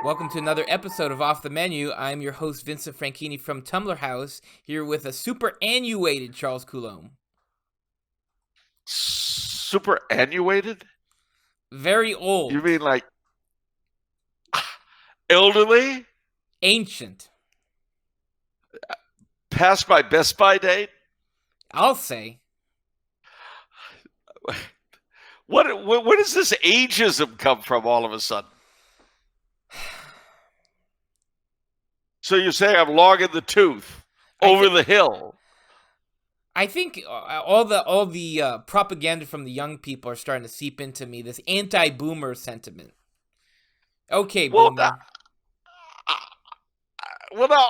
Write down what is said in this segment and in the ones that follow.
Welcome to another episode of Off the Menu. I'm your host, Vincent Franchini from Tumblr House, here with a superannuated Charles Coulombe. Superannuated? Very old. You mean like elderly? Ancient. Past my Best Buy date? I'll say. Where does this ageism come from all of a sudden? So you're saying I'm long in the tooth, over the hill? I think all the propaganda from the young people are starting to seep into me. This anti-boomer sentiment. Okay, boomer.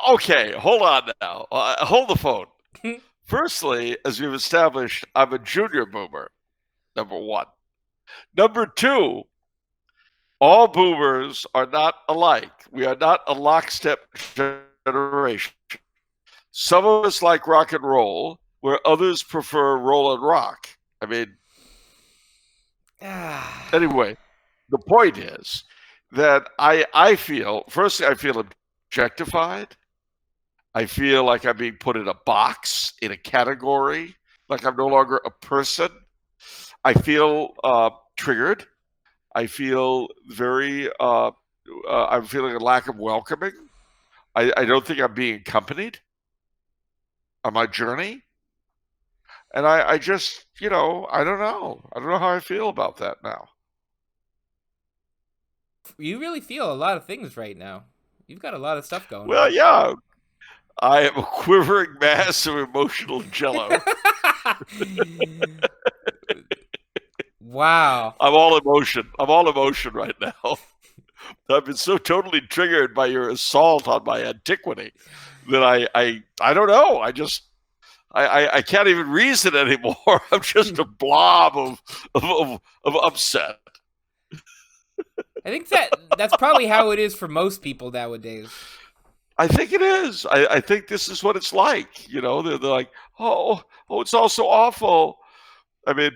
Okay. Hold on now. Hold the phone. Firstly, as we've established, I'm a junior boomer. Number one. Number two. All boomers are not alike. We are not a lockstep generation. Some of us like rock and roll, where others prefer roll and rock. I mean, anyway, the point is that I feel, firstly, I feel objectified. I feel like I'm being put in a box, in a category, like I'm no longer a person. I feel triggered. I feel I'm feeling a lack of welcoming. I don't think I'm being accompanied on my journey. And I just, I don't know. I don't know how I feel about that now. You really feel a lot of things right now. You've got a lot of stuff going on. Well, yeah. I am a quivering mass of emotional jello. Wow. I'm all emotion right now. I've been so totally triggered by your assault on my antiquity that I don't know. I can't even reason anymore. I'm just a blob of upset. I think that's probably how it is for most people nowadays. I think it is. I think this is what it's like. They're like, oh, it's all so awful. I mean,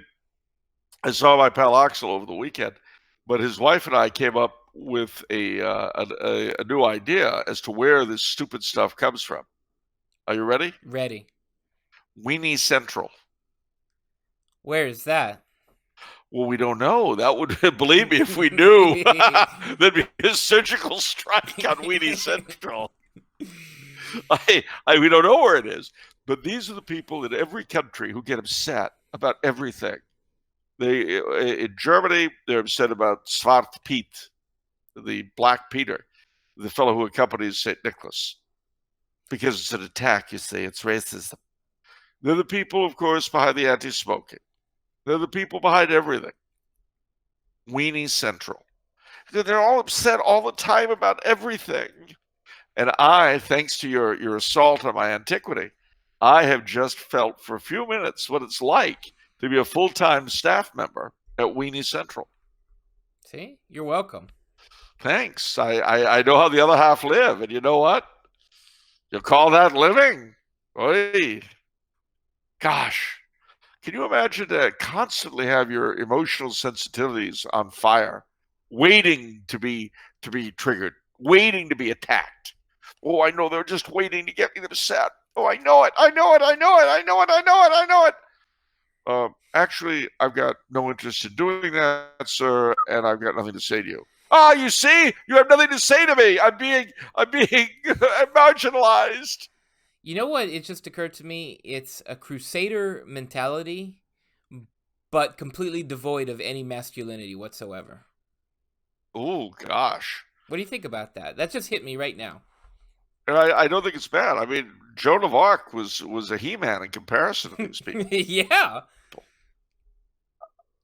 I saw my pal Axel over the weekend, but his wife and I came up with a new idea as to where this stupid stuff comes from. Are you ready? Ready. Weenie Central. Where is that? Well, we don't know. That would, believe me, if we knew, there'd be a surgical strike on Weenie Central. We don't know where it is, but these are the people in every country who get upset about everything. In Germany, they're upset about Zwart Piet, the Black Peter, the fellow who accompanies St. Nicholas, because it's an attack, you see, it's racism. They're the people, of course, behind the anti-smoking. They're the people behind everything. Weenie Central. They're all upset all the time about everything. And I, thanks to your assault on my antiquity, I have just felt for a few minutes what it's like to be a full-time staff member at Weenie Central. See? You're welcome. Thanks. I know how the other half live, and you know what? You call that living? Oy. Gosh. Can you imagine that constantly have your emotional sensitivities on fire, waiting to be triggered, waiting to be attacked? Oh, I know they're just waiting to get me upset. Oh, I know it. Actually, I've got no interest in doing that, sir, and I've got nothing to say to you. Ah, you see? You have nothing to say to me. I'm being marginalized. You know what? It just occurred to me. It's a crusader mentality, but completely devoid of any masculinity whatsoever. Oh, gosh. What do you think about that? That just hit me right now. And I don't think it's bad. I mean, Joan of Arc was a He-Man in comparison to these people. Yeah.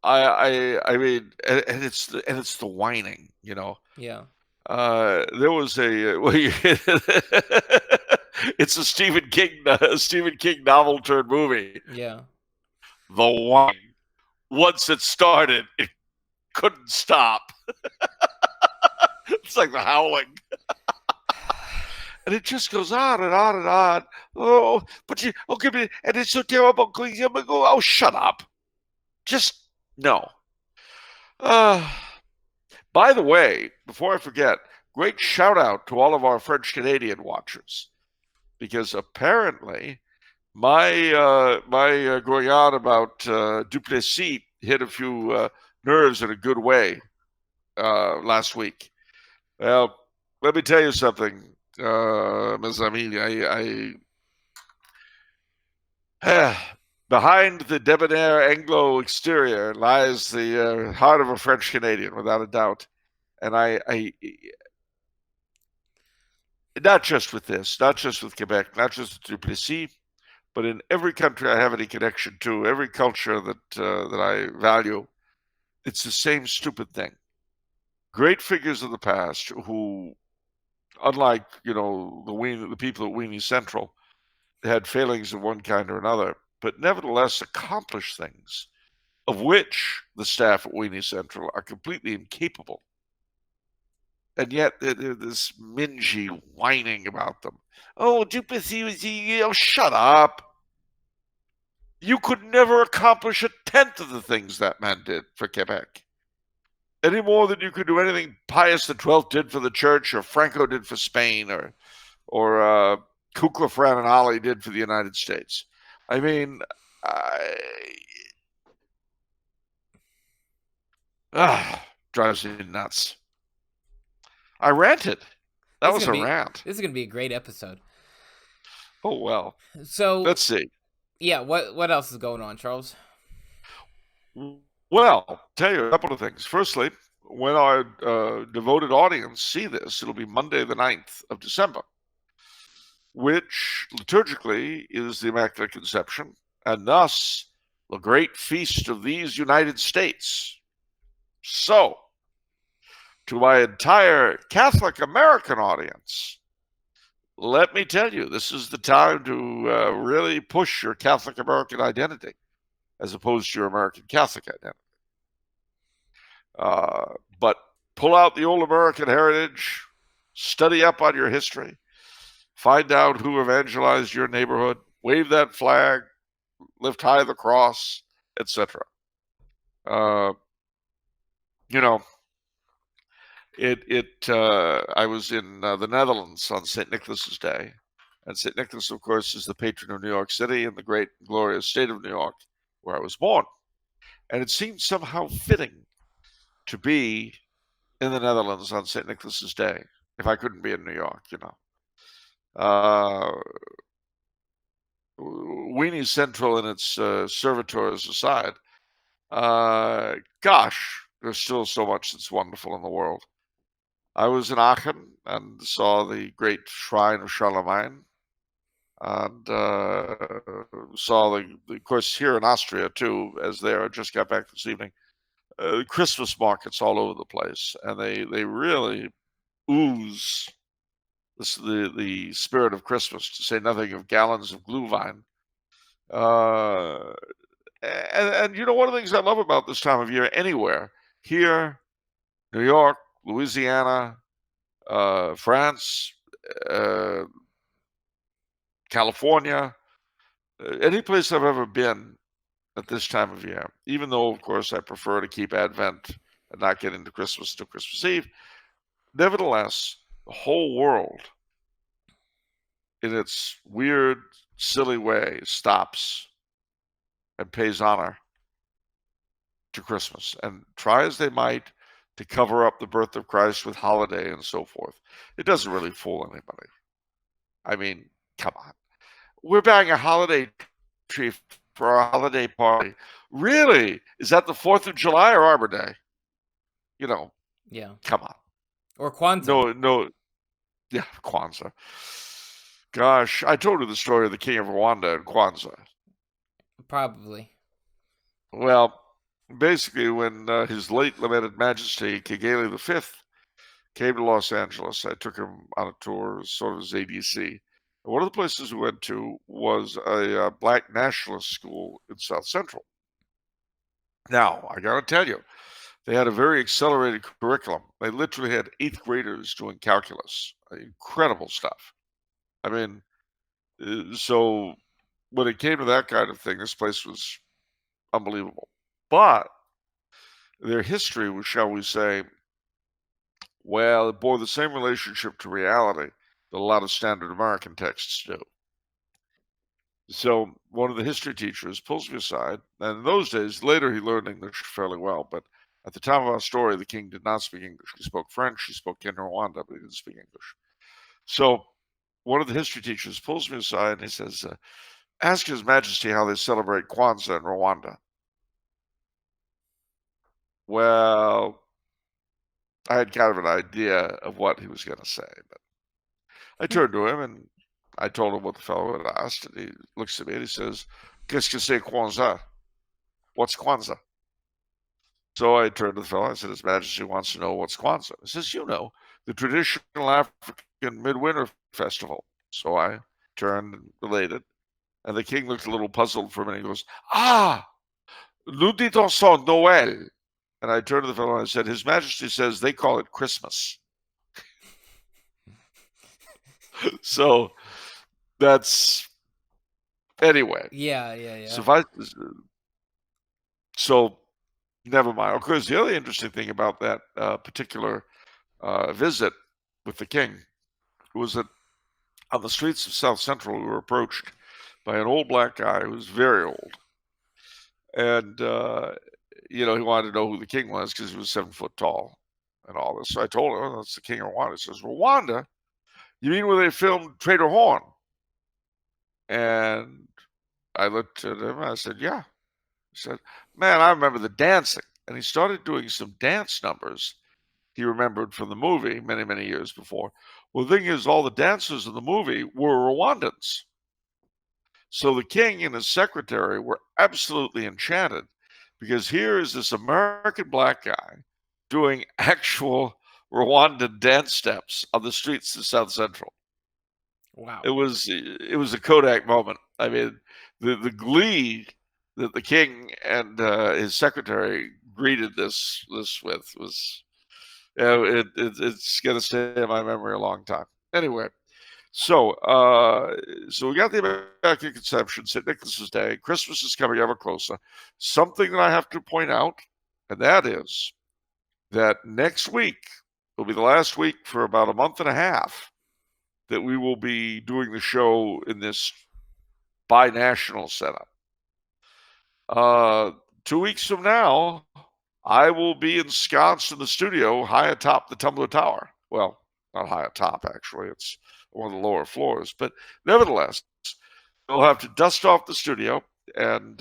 I mean, and it's the whining, Yeah. There was it's a Stephen King novel turned movie. Yeah. The whine. Once it started, it couldn't stop. It's like the howling. And it just goes on and on and on. Oh, but you, give me, and it's so terrible. Oh, shut up. Just no. By the way, before I forget, great shout out to all of our French Canadian watchers, because apparently my going on about Duplessis hit a few nerves in a good way last week. Well, let me tell you something, mes amis. Behind the debonair Anglo exterior lies the heart of a French Canadian, without a doubt. And I, not just with this, not just with Quebec, not just with Duplessis, but in every country I have any connection to, every culture that I value, it's the same stupid thing. Great figures of the past who, unlike the people at Weenie Central, had failings of one kind or another, but nevertheless accomplished things of which the staff at Weenie Central are completely incapable. And yet there's mingy whining about them. Oh, Duplessis, shut up. You could never accomplish a tenth of the things that man did for Quebec. Any more than you could do anything Pius XII did for the church, or Franco did for Spain, or Kukla Frananali did for the United States. I mean, drives me nuts. I ranted. That was a rant. This is going to be a great episode. Oh, well. So let's see. Yeah, what else is going on, Charles? Well, tell you a couple of things. Firstly, when our devoted audience see this, it'll be Monday the 9th of December, which liturgically is the Immaculate Conception, and thus the great feast of these United States. So, to my entire Catholic American audience, let me tell you, this is the time to really push your Catholic American identity as opposed to your American Catholic identity. But pull out the old American heritage, study up on your history, find out who evangelized your neighborhood, wave that flag, lift high the cross, etc. I was in the Netherlands on St. Nicholas's Day, and St. Nicholas, of course, is the patron of New York City and the great glorious state of New York, where I was born. And it seemed somehow fitting to be in the Netherlands on St. Nicholas's Day, if I couldn't be in New York, Weenie Central and its servitors aside, gosh, there's still so much that's wonderful in the world. I was in Aachen and saw the great shrine of Charlemagne, and saw of course, here in Austria too, as there. I just got back this evening. Christmas markets all over the place, and they really ooze the spirit of Christmas, to say nothing of gallons of Glühwein. And one of the things I love about this time of year anywhere, here, New York, Louisiana, France, California, any place I've ever been at this time of year, even though, of course, I prefer to keep Advent and not get into Christmas till Christmas Eve, nevertheless, the whole world, in its weird, silly way, stops and pays honor to Christmas, and try as they might to cover up the birth of Christ with holiday and so forth. It doesn't really fool anybody. I mean, come on. We're buying a holiday tree for our holiday party. Really? Is that the 4th of July or Arbor Day? Yeah. Come on. Or Kwanzaa. No. Yeah, Kwanzaa. Gosh, I told you the story of the King of Rwanda and Kwanzaa. Probably. Well, basically, when His late lamented Majesty Kigeli V came to Los Angeles, I took him on a tour, sort of as ADC. One of the places we went to was a black nationalist school in South Central. Now, I got to tell you, they had a very accelerated curriculum. They literally had 8th graders doing calculus. Incredible stuff. I mean, so when it came to that kind of thing, this place was unbelievable. But their history was, shall we say, well, it bore the same relationship to reality that a lot of standard American texts do. So one of the history teachers pulls me aside, and in those days, later he learned English fairly well, but at the time of our story, the king did not speak English. He spoke French, he spoke Kinyarwanda, but he didn't speak English. So one of the history teachers pulls me aside and he says, ask His Majesty how they celebrate Kwanzaa in Rwanda. Well, I had kind of an idea of what he was going to say, but I turned to him and I told him what the fellow had asked, and he looks at me and he says, Qu'est-ce que c'est Kwanzaa? What's Kwanzaa? So I turned to the fellow and I said, His Majesty wants to know what's Kwanzaa. He says, you know, the traditional African midwinter festival. So I turned and related, and the king looked a little puzzled for a minute. He goes, Ah, nous dit-on ça Noël? And I turned to the fellow and I said, His Majesty says they call it Christmas. So that's anyway. Yeah. So never mind. Of course, the other interesting thing about that particular visit with the king was that on the streets of South Central, we were approached by an old black guy who was very old, and he wanted to know who the king was because he was 7 foot tall and all this. So I told him, that's the king of Rwanda. He says, Rwanda? You mean where they filmed Trader Horn? And I looked at him and I said, yeah. He said, man, I remember the dancing. And he started doing some dance numbers he remembered from the movie many, many years before. Well, the thing is, all the dancers in the movie were Rwandans. So the king and his secretary were absolutely enchanted because here is this American black guy doing actual Rwandan dance steps on the streets of South Central. Wow. It was a Kodak moment. I mean, the glee that the king and his secretary greeted this with was, it's going to stay in my memory a long time. Anyway, so we got the Immaculate Conception, St. Nicholas's Day. Christmas is coming ever closer. Something that I have to point out, and that is that next week will be the last week for about a month and a half that we will be doing the show in this binational setup. 2 weeks from now, I will be ensconced in the studio high atop the Tumbler Tower. Well, not high atop, actually. It's one of the lower floors. But nevertheless, we'll have to dust off the studio and,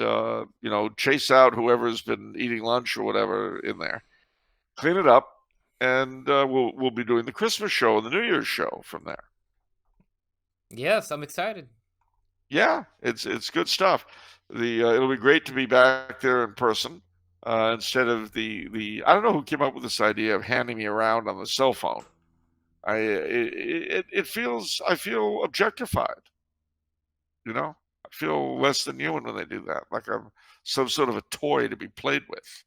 chase out whoever's been eating lunch or whatever in there, clean it up, and we'll be doing the Christmas show and the New Year's show from there. Yes, I'm excited. Yeah, it's good stuff. It'll be great to be back there in person instead of the I don't know who came up with this idea of handing me around on the cell phone. I feel objectified. I feel less than human when they do that, like I'm some sort of a toy to be played with.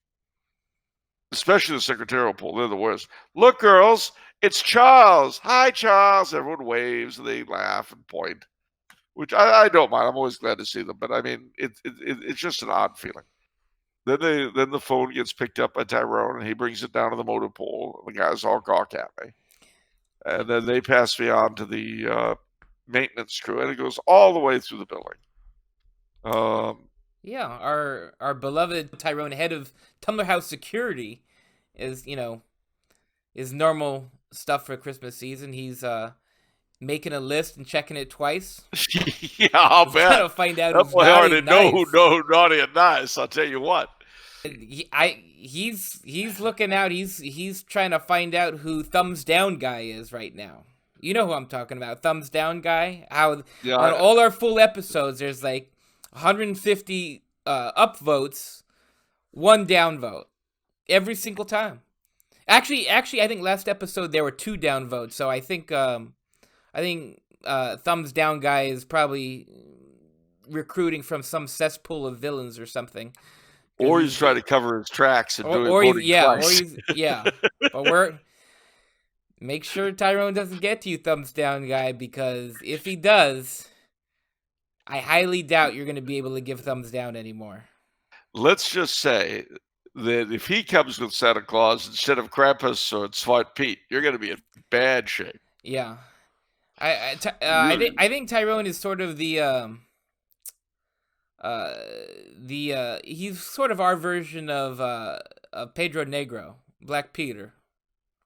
Especially the secretarial pool, they're the worst. Look, girls, it's Charles. Hi, Charles. Everyone waves and they laugh and point, which I don't mind. I'm always glad to see them, but I mean, it's just an odd feeling. Then the phone gets picked up by Tyrone and he brings it down to the motor pool. And the guys all gawk at me, and then they pass me on to the maintenance crew, and it goes all the way through the building. Yeah, our beloved Tyrone, head of Tumbler House Security, is normal stuff for Christmas season. He's making a list and checking it twice. Yeah, I'll bet. Trying to find out who's naughty and nice. Know who naughty and nice. I'll tell you what. He's looking out. He's trying to find out who Thumbs Down Guy is right now. You know who I'm talking about, Thumbs Down Guy. How on all our full episodes, there's like 150 upvotes, 1 downvote every single time. Actually, I think last episode there were 2 downvotes. So I think Thumbs Down Guy is probably recruiting from some cesspool of villains or something. Or he's trying to cover his tracks and do it voting twice. But Make sure Tyrone doesn't get to you, thumbs down guy, because if he does, I highly doubt you're going to be able to give thumbs down anymore. Let's just say that if he comes with Santa Claus instead of Krampus or Smart Pete, you're going to be in bad shape. Yeah. I think Tyrone is sort of he's sort of our version of Pedro Negro, Black Peter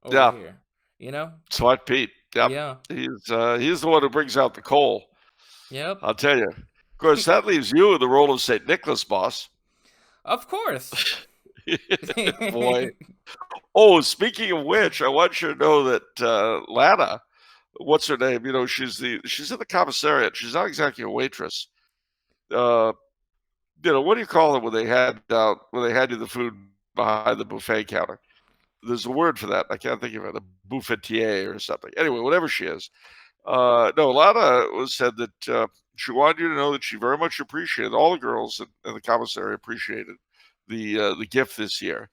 over here. You know? Smart Pete. Yep. Yeah. He's the one who brings out the coal. Yep. I'll tell you. Of course, that leaves you in the role of St. Nicholas, boss. Of course. Boy. Oh, speaking of which, I want you to know that Lana, what's her name? You know, she's in the commissariat. She's not exactly a waitress. You know, what do you call it when they hand you the food behind the buffet counter? There's a word for that. I can't think of it. A buffetier or something. Anyway, whatever she is. No, Lana said that she wanted you to know that she very much appreciated, all the girls in the commissary appreciated the gift this year.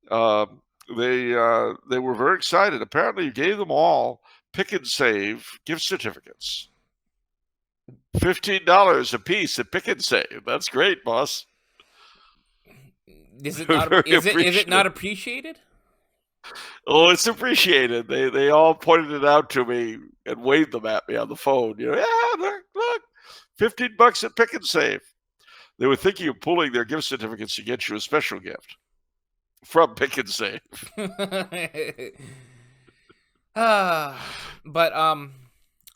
They were very excited. Apparently, you gave them all pick and save gift certificates. $15 a piece at Pick and Save. That's great, boss. Is it not appreciated? Oh, it's appreciated. They all pointed it out to me and waved them at me on the phone. You know, yeah, look, $15 at Pick and Save. They were thinking of pulling their gift certificates to get you a special gift from Pick and Save.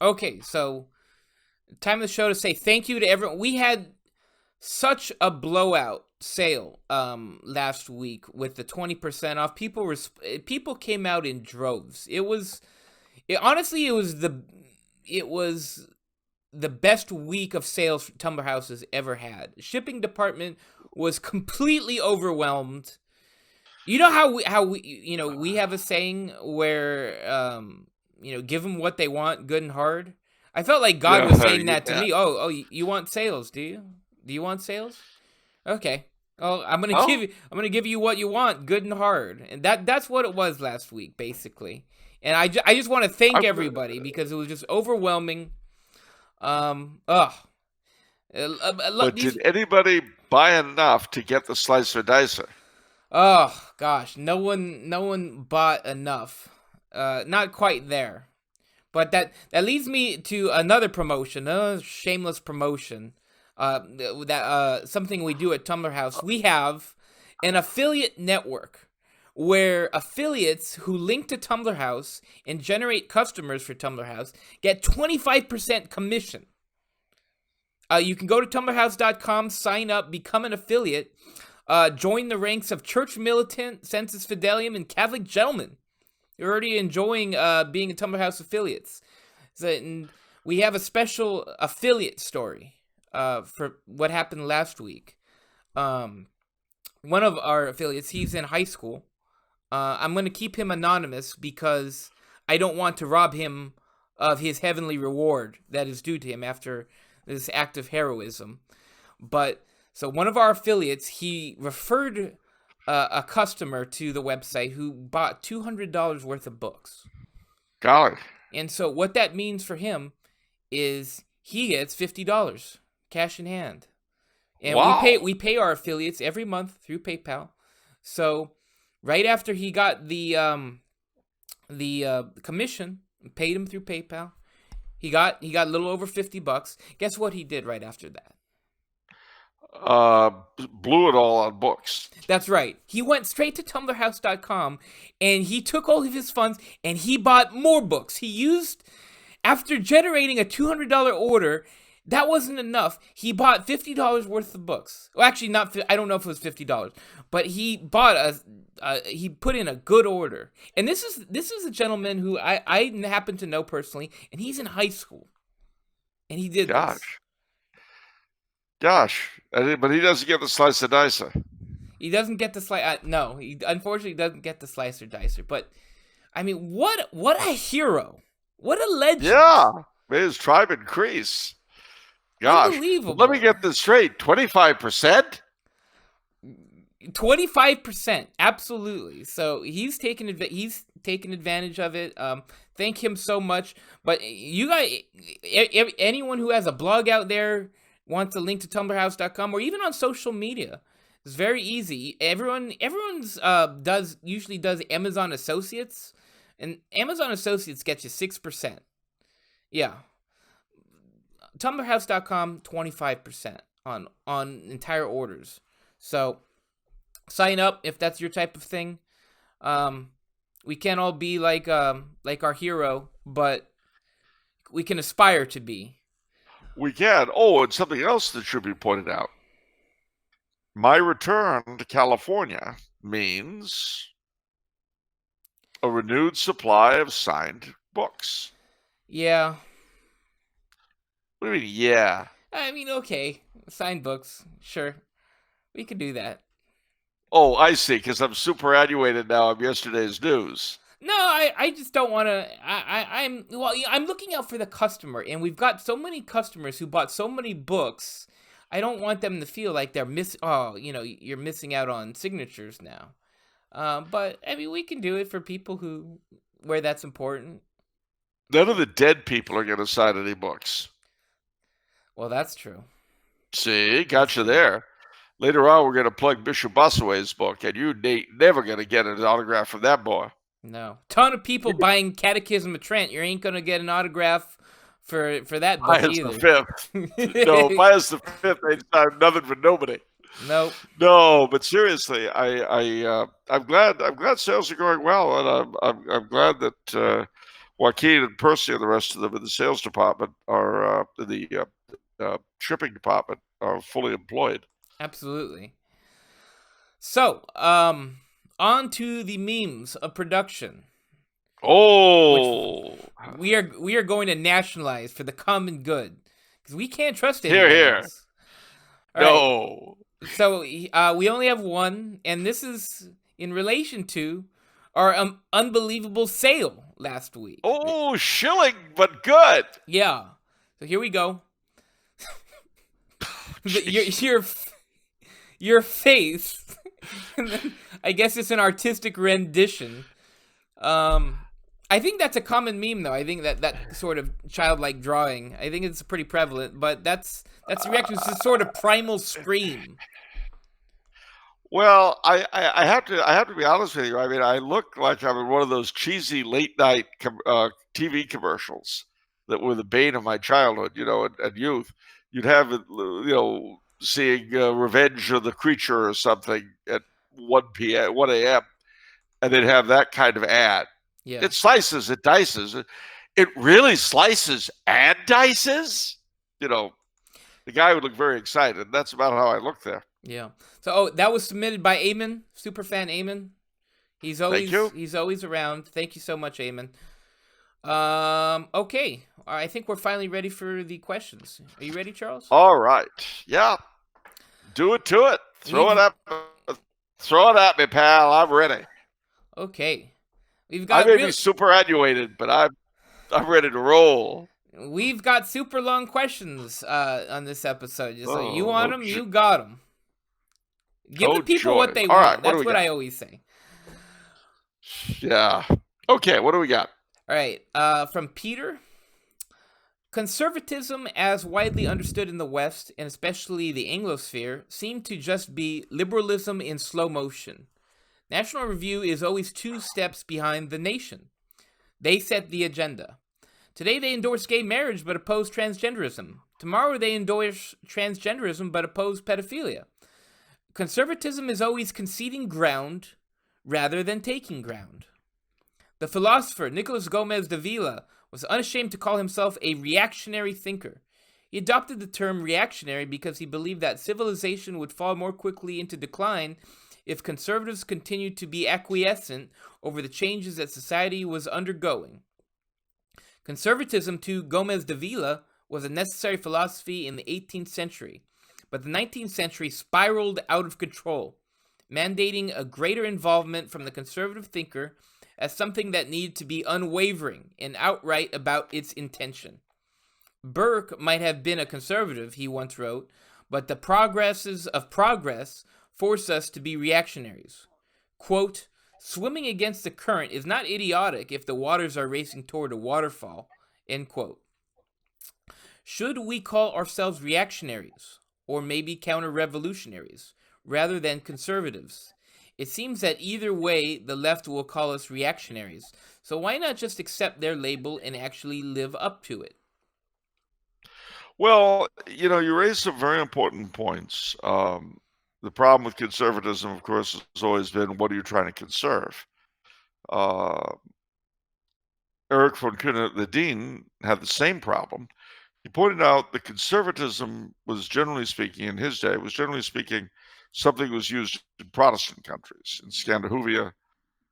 Okay, so time of the show to say thank you to everyone. We had such a blowout sale last week with the 20% off. People came out in droves. It was the best week of sales Tumbler House has ever had. Shipping department was completely overwhelmed. You know how we have a saying where give them what they want, good and hard. I felt like God was saying that to me. Oh, you want sales? Do you? Do you want sales? Okay. Oh, I'm gonna give you what you want, good and hard, and that's what it was last week, basically. And I just want to thank everybody because it was just overwhelming. But did anybody buy enough to get the slicer dicer? Oh gosh, no one bought enough. Not quite there. But that leads me to another promotion, a shameless promotion. Something we do at Tumbler House. We have an affiliate network where affiliates who link to Tumbler House and generate customers for Tumbler House get 25% commission. You can go to tumblerhouse.com, sign up, become an affiliate, join the ranks of Church Militant, Sensus Fidelium, and Catholic Gentlemen. You're already enjoying being a Tumbler House affiliates. And we have a special affiliate story for what happened last week. One of our affiliates, he's in high school. I'm going to keep him anonymous because I don't want to rob him of his heavenly reward that is due to him after this act of heroism. But so one of our affiliates, he referred a customer to the website who bought $200 worth of books. Golly. And so what that means for him is he gets $50 cash in hand. And wow. we pay our affiliates every month through PayPal. So right after he got the commission, paid him through PayPal, he got a little over $50. Guess what he did right after that? Blew it all on books. That's right. He went straight to tumblerhouse.com and he took all of his funds and he bought more books. He used, after generating a $200 order, that wasn't enough. He bought $50 worth of books. Well, actually, I don't know if it was $50, but he bought he put in a good order. And this is a gentleman who I happen to know personally, and he's in high school, and he did this. Gosh, but he doesn't get the slicer dicer. He doesn't get the slicer. No, he unfortunately doesn't get the slicer dicer. But I mean, what a hero! What a legend! Yeah, may his tribe increase. Gosh, unbelievable. Let me get this straight: 25%. 25%, absolutely. So he's taken advantage of it. Thank him so much. But you guys, anyone who has a blog out there wants a link to tumblrhouse.com or even on social media, it's very easy. Everyone's usually does Amazon Associates, and Amazon Associates gets you 6%. Yeah. Tumblrhouse.com 25% on entire orders. So sign up if that's your type of thing. We can't all be like our hero, but we can aspire to be. We can. Oh, and something else that should be pointed out. My return to California means a renewed supply of signed books. Yeah. What do you mean, yeah? I mean, okay. Signed books. Sure. We could do that. Oh, I see, because I'm superannuated now of yesterday's news. No, I just don't want to. I'm looking out for the customer, and we've got so many customers who bought so many books. I don't want them to feel like they're you're missing out on signatures now. But I mean, we can do it for people where that's important. None of the dead people are going to sign any books. Well, that's true. See, got you there. Later on, we're going to plug Bishop Bosaway's book, and you're never going to get an autograph from that boy. No. Ton of people buying Catechism of Trent. You ain't going to get an autograph for that book Pius either. the Fifth. No, Pius the Fifth ain't signed nothing for nobody. Nope. No, but seriously, I'm glad sales are going well, and I'm glad that Joaquin and Percy and the rest of them in the sales department are the shipping department are fully employed. Absolutely. So, on to the memes of production. Oh, we are going to nationalize for the common good because we can't trust anyone else. No. Right. So we only have one, and this is in relation to our unbelievable sale last week. Oh, shilling, but good. Yeah. So here we go. Your face. And then, I guess it's an artistic rendition. I think that's a common meme, though. I think that sort of childlike drawing. I think it's pretty prevalent, but that's the reaction to this sort of primal scream. Well, I have to be honest with you. I mean, I look like I'm in one of those cheesy late night TV commercials that were the bane of my childhood, and youth. You'd have it, seeing Revenge of the Creature or something at 1 a.m. and they'd have that kind of ad. Yeah. It slices, it dices. It really slices and dices? The guy would look very excited. That's about how I look there. Yeah. So, that was submitted by Eamon, superfan Eamon. He's always around. Thank you so much, Eamon. Okay. I think we're finally ready for the questions. Are you ready, Charles? All right. Yeah. Do it to it. Throw it at me, pal. I'm ready. Okay. I may be superannuated, but I'm ready to roll. We've got super long questions on this episode. So you want them, you got them. Give the people what they want. Right, that's what I always say. Yeah. Okay, what do we got? All right. From Peter. Conservatism, as widely understood in the West, and especially the Anglosphere, seemed to just be liberalism in slow motion. National Review is always 2 steps behind the nation. They set the agenda. Today they endorse gay marriage but oppose transgenderism. Tomorrow they endorse transgenderism but oppose pedophilia. Conservatism is always conceding ground rather than taking ground. The philosopher Nicolas Gomez de Villa was unashamed to call himself a reactionary thinker. He adopted the term reactionary because he believed that civilization would fall more quickly into decline if conservatives continued to be acquiescent over the changes that society was undergoing. Conservatism, to Gomez de Villa, was a necessary philosophy in the 18th century, but the 19th century spiraled out of control, mandating a greater involvement from the conservative thinker as something that needed to be unwavering and outright about its intention. Burke might have been a conservative, he once wrote, but the progresses of progress force us to be reactionaries. Quote, Swimming against the current is not idiotic if the waters are racing toward a waterfall, end quote. Should we call ourselves reactionaries, or maybe counter-revolutionaries, rather than conservatives? It seems that either way, the left will call us reactionaries. So why not just accept their label and actually live up to it? Well, you raise some very important points. The problem with conservatism, of course, has always been, what are you trying to conserve? Erich von Kuhne, the dean, had the same problem. He pointed out that conservatism was, generally speaking, in his day, something that was used in Protestant countries, in Scandinavia,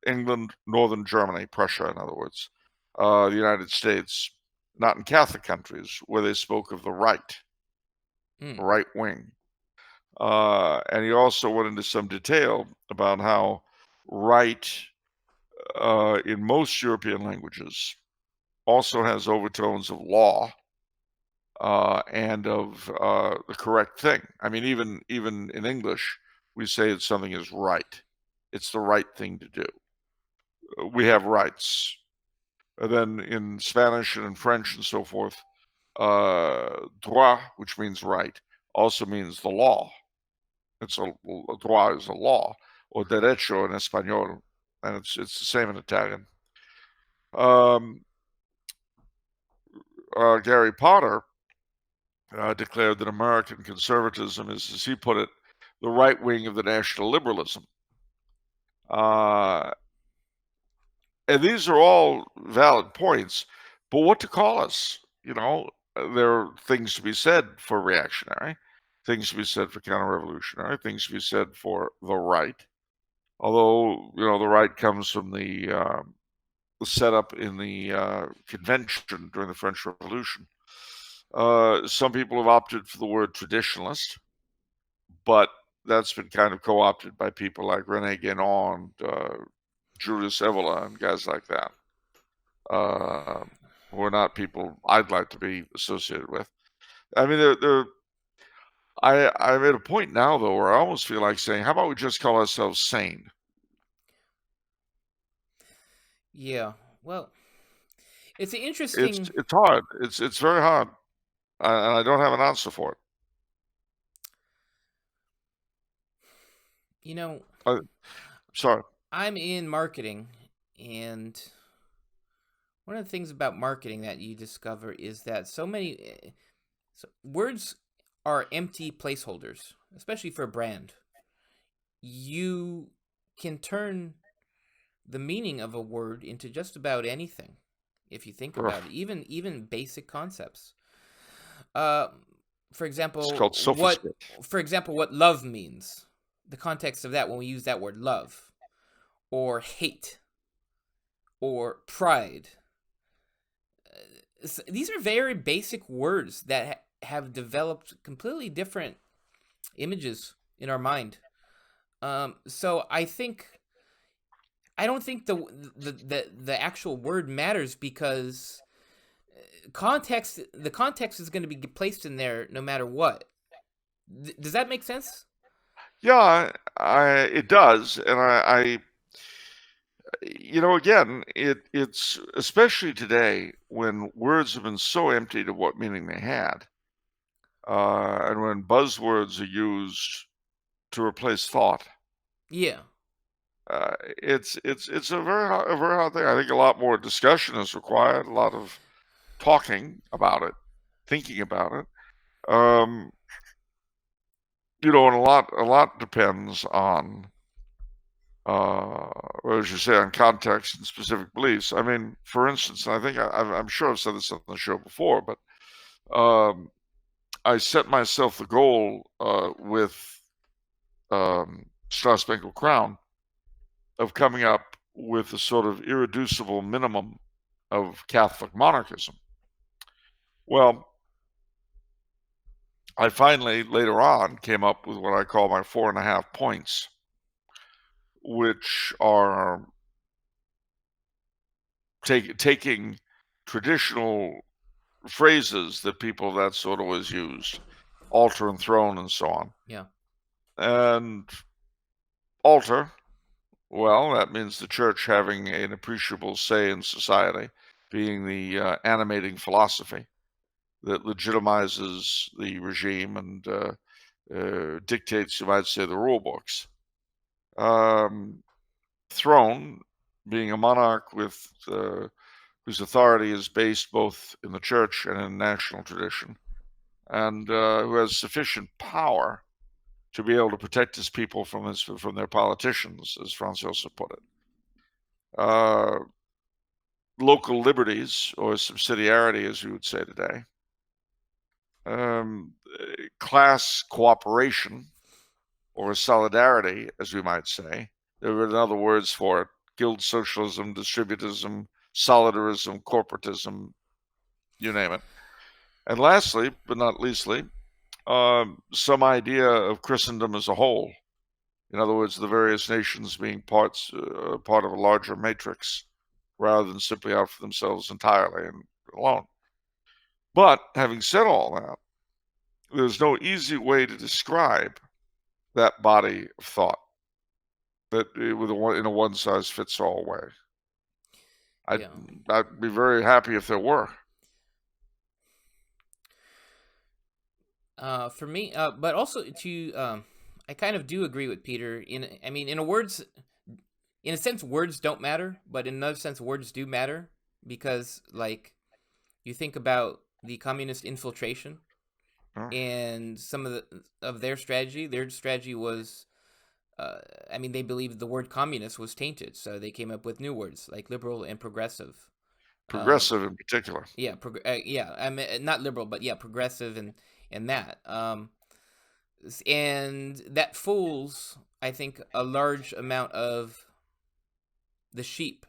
England, Northern Germany, Prussia, in other words, the United States, not in Catholic countries, where they spoke of the right, right wing. And he also went into some detail about how right in most European languages also has overtones of law and of the correct thing. I mean, even in English, we say that something is right. It's the right thing to do. We have rights. And then in Spanish and in French and so forth, droit, which means right, also means the law. Droit is a law, or derecho in Espanol, and it's the same in Italian. Gary Potter declared that American conservatism is, as he put it, the right wing of the national liberalism. And these are all valid points, but what to call us? There are things to be said for reactionary, things to be said for counter-revolutionary, things to be said for the right. Although, the right comes from the setup in the convention during the French Revolution. Some people have opted for the word traditionalist, but that's been kind of co-opted by people like René Guénon and Julius Evola and guys like that, who are not people I'd like to be associated with. I mean, I'm at a point now, though, where I almost feel like saying, how about we just call ourselves sane? Yeah, well, it's interesting. It's hard. It's very hard, and I don't have an answer for it. Sorry. I'm in marketing, and one of the things about marketing that you discover is that words are empty placeholders, especially for a brand. You can turn the meaning of a word into just about anything, if you think about it, even basic concepts. For example, it's called sophistry. what love means, the context of that when we use that word love, or hate, or pride. These are very basic words that have developed completely different images in our mind. So I don't think the actual word matters, because the context is going to be placed in there no matter what. Does that make sense? Yeah, it does, and again, it's especially today when words have been so emptied of what meaning they had, and when buzzwords are used to replace thought. Yeah. It's a very hard thing. I think a lot more discussion is required, a lot of talking about it, thinking about it. And a lot depends on, as you say, on context and specific beliefs. I mean, for instance, I think I'm sure I've said this on the show before, but I set myself the goal with Star Spangled Crown of coming up with a sort of irreducible minimum of Catholic monarchism. Well, I finally, later on, came up with what I call my 4.5 points, which are taking traditional phrases that people of that sort always used, altar and throne and so on. Yeah. And altar, Well, that means the church having an appreciable say in society, being the animating philosophy that legitimizes the regime and dictates, you might say, the rule books. Throne, being a monarch with whose authority is based both in the church and in national tradition, and who has sufficient power to be able to protect his people from their politicians, as Franz Josef put it. Local liberties, or subsidiarity, as we would say today. Class cooperation, or solidarity, as we might say. There were other words for it: guild socialism, distributism, solidarism, corporatism, you name it. And lastly, but not leastly, some idea of Christendom as a whole. In other words, the various nations being part of a larger matrix, rather than simply out for themselves entirely and alone. But having said all that, there's no easy way to describe that body of thought in a one-size-fits-all way. I'd be very happy if there were. For me, but also I kind of do agree with Peter. In a sense, words don't matter, but in another sense, words do matter, because, like, you think about the communist infiltration and some of their strategy. Their strategy was, they believed the word communist was tainted, so they came up with new words like liberal and progressive. Progressive in particular. Yeah, not liberal, but yeah, progressive and that. And that fools, I think, a large amount of the sheep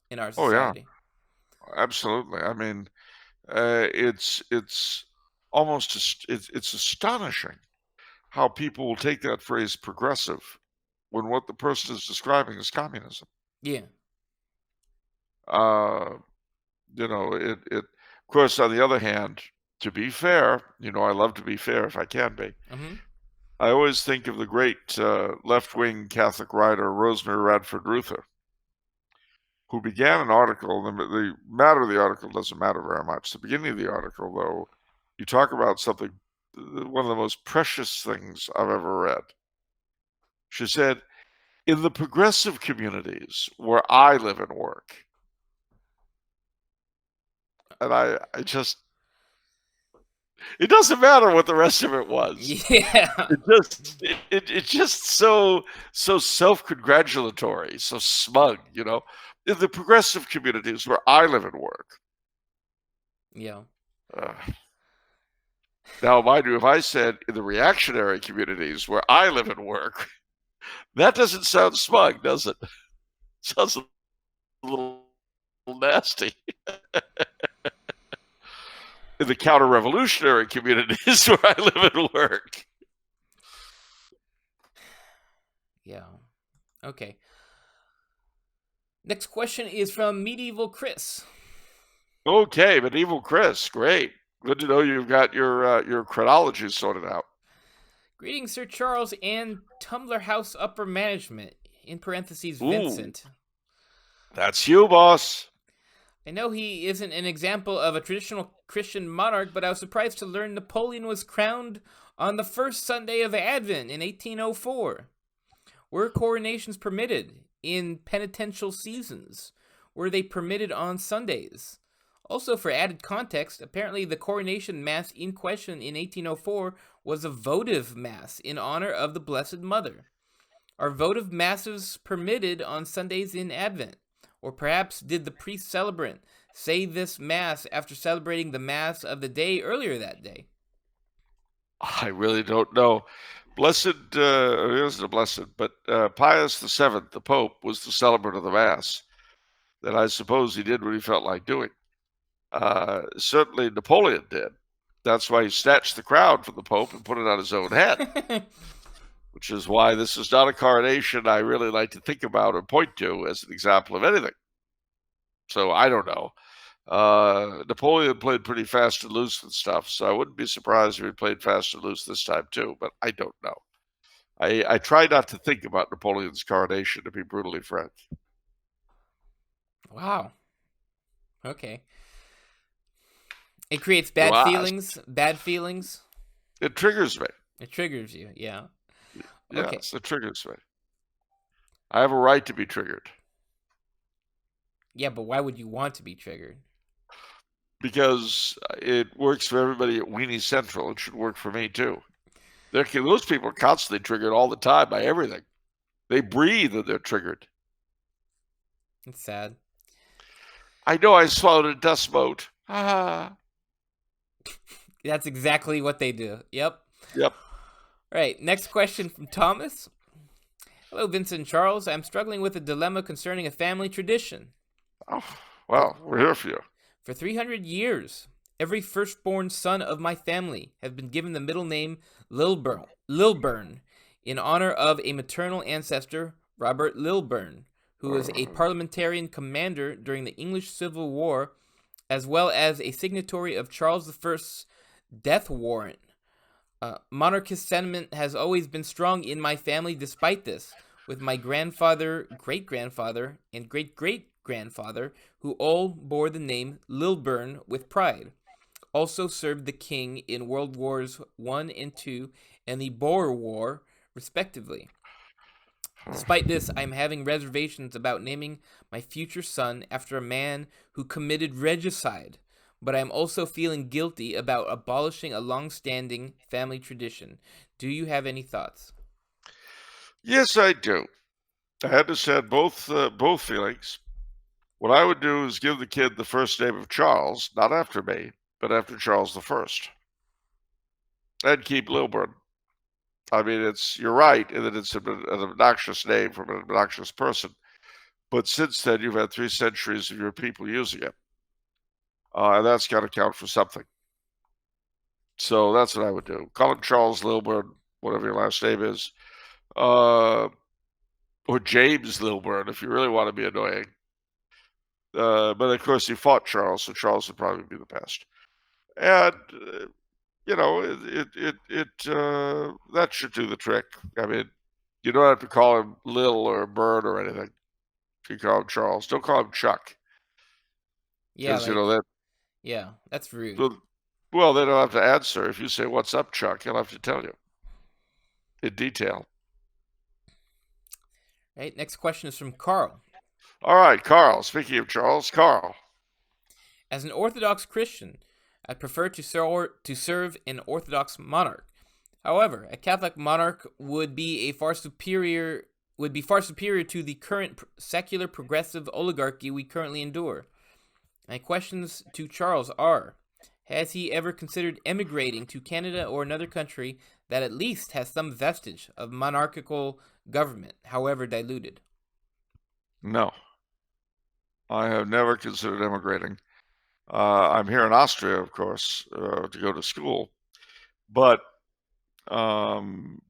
in our society. Oh, yeah. Absolutely. I mean, it's almost it's astonishing how people will take that phrase progressive when what the person is describing is communism. Yeah. Of course, on the other hand, to be fair, I love to be fair if I can be. Mm-hmm. I always think of the great left-wing Catholic writer Rosemary Radford Ruether, who began an article. The matter of the article doesn't matter very much. The beginning of the article, though, you talk about something, one of the most precious things I've ever read. She said, in the progressive communities where I live and work, and I just, it doesn't matter what the rest of it was. Yeah. It's just so self-congratulatory, so smug, in the progressive communities where I live and work. Yeah. Now, mind you, if I said in the reactionary communities where I live and work, that doesn't sound smug, does it? Sounds a little nasty. In the counter-revolutionary communities where I live and work. Yeah. Okay. Next question is from Medieval Chris. Okay, Medieval Chris, great. Good to know you've got your chronology sorted out. Greetings, Sir Charles and Tumblr House Upper Management, in parentheses, Vincent. That's you, boss. I know he isn't an example of a traditional Christian monarch, but I was surprised to learn Napoleon was crowned on the first Sunday of Advent in 1804. Were coronations permitted in penitential seasons? Were they permitted on Sundays? Also, for added context, apparently the coronation mass in question in 1804 was a votive mass in honor of the Blessed Mother. Are votive masses permitted on Sundays in Advent? Or perhaps did the priest celebrant say this mass after celebrating the mass of the day earlier that day? I really don't know. Blessed, he wasn't a blessed, but Pius VII, the Pope, was the celebrant of the Mass. That I suppose he did what he felt like doing. Certainly Napoleon did. That's why he snatched the crown from the Pope and put it on his own head. Which is why this is not a coronation I really like to think about or point to as an example of anything. So I don't know. Napoleon played pretty fast and loose with stuff, so I wouldn't be surprised if he played fast and loose this time too, but I don't know. I try not to think about Napoleon's coronation, to be brutally frank. Wow. Okay. It creates bad feelings. Bad feelings. It triggers me. It triggers you. Yeah. Yes, Okay. it triggers me. I have a right to be triggered. Yeah, but why would you want to be triggered? Because it works for everybody at Weenie Central. It should work for me too. Those people are constantly triggered all the time by everything. They breathe and they're triggered. It's sad. I know I swallowed a dust mote. Ah. That's exactly what they do. Yep. Yep. All right. Next question from Thomas. Hello, Vincent and Charles. I'm struggling with a dilemma concerning a family tradition. Oh, well, we're here for you. For 300 years, every firstborn son of my family has been given the middle name Lilburn in honor of a maternal ancestor, Robert Lilburn, who was a parliamentarian commander during the English Civil War, as well as a signatory of Charles I's death warrant. Monarchist sentiment has always been strong in my family despite this, with my grandfather, great-grandfather, and great-great-grandfather, who all bore the name Lilburn with pride. Also served the king in World Wars I and II and the Boer War, respectively. Despite this, I am having reservations about naming my future son after a man who committed regicide, but I am also feeling guilty about abolishing a long-standing family tradition. Do you have any thoughts? Yes, I do. I understand both feelings. What I would do is give the kid the first name of Charles, not after me, but after Charles I, and keep Lilburn. I mean, you're right in that it's an obnoxious name from an obnoxious person, but since then you've had 3 centuries of your people using it, and that's got to count for something. So that's what I would do. Call him Charles Lilburn, whatever your last name is, or James Lilburn if you really want to be annoying. But of course, he fought Charles, so Charles would probably be the best. And that should do the trick. I mean, you don't have to call him Lil or Bird or anything. If you call him Charles, don't call him Chuck. Yeah, that. Yeah, that's rude. Well, they don't have to answer. If you say, "What's up, Chuck?" he'll have to tell you in detail. Right. Next question is from Carl. All right, Carl. Speaking of Charles, Carl. As an Orthodox Christian, I prefer to serve an Orthodox monarch. However, a Catholic monarch would be far superior to the current secular progressive oligarchy we currently endure. My questions to Charles are: has he ever considered emigrating to Canada or another country that at least has some vestige of monarchical government, however diluted? No. I have never considered emigrating. I'm here in Austria, of course, to go to school. But, and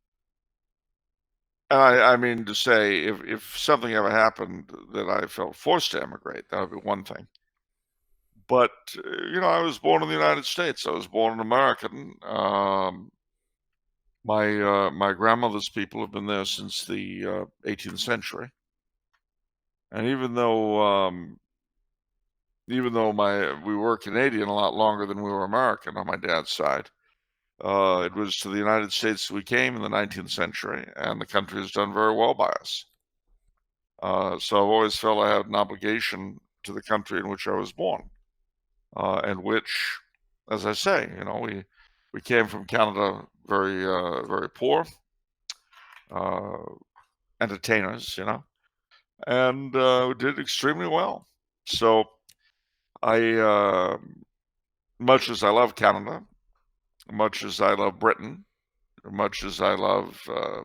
I mean to say, if something ever happened that I felt forced to emigrate, that would be one thing. But, I was born in the United States. I was born an American. My grandmother's people have been there since the 18th century. And even though we were Canadian a lot longer than we were American on my dad's side, it was to the United States we came in the 19th century, and the country has done very well by us. So I've always felt I had an obligation to the country in which I was born, and which, as I say, we came from Canada very very poor entertainers, and we did extremely well. So I, much as I love Canada, much as I love Britain, much as I love a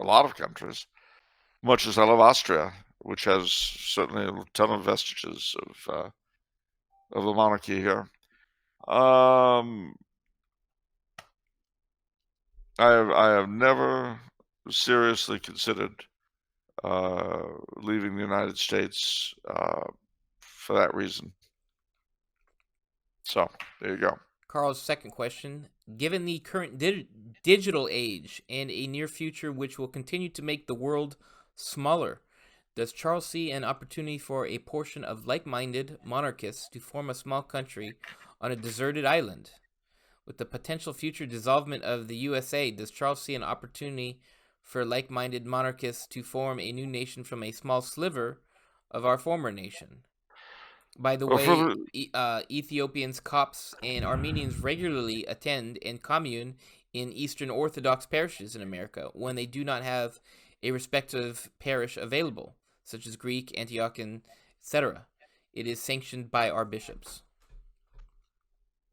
lot of countries, much as I love Austria, which has certainly a ton of vestiges of the monarchy here, I have never seriously considered leaving the United States for that reason. So there you go. Carl's second question: given the current digital age and a near future which will continue to make the world smaller, does Charles see an opportunity for a portion of like-minded monarchists to form a small country on a deserted island? With the potential future dissolvement of the USA, does Charles see an opportunity for like-minded monarchists to form a new nation from a small sliver of our former nation? By the way, Ethiopians, Copts, and Armenians regularly attend and commune in Eastern Orthodox parishes in America when they do not have a respective parish available, such as Greek, Antiochian, etc. It is sanctioned by our bishops.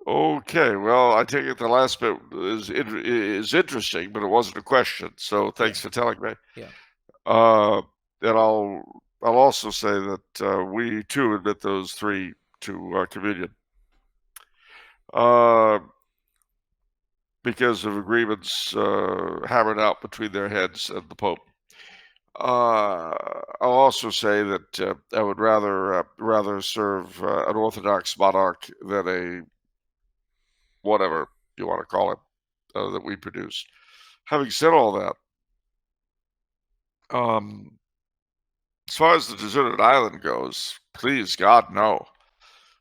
Okay, well, I take it the last bit is interesting, but it wasn't a question. So thanks for telling me. Yeah. And I'll also say that we too admit those three to our communion. Because of agreements hammered out between their heads and the Pope. I'll also say that I would rather serve an Orthodox monarch than a whatever you want to call it that we produce. Having said all that, as far as the deserted island goes, please God, no.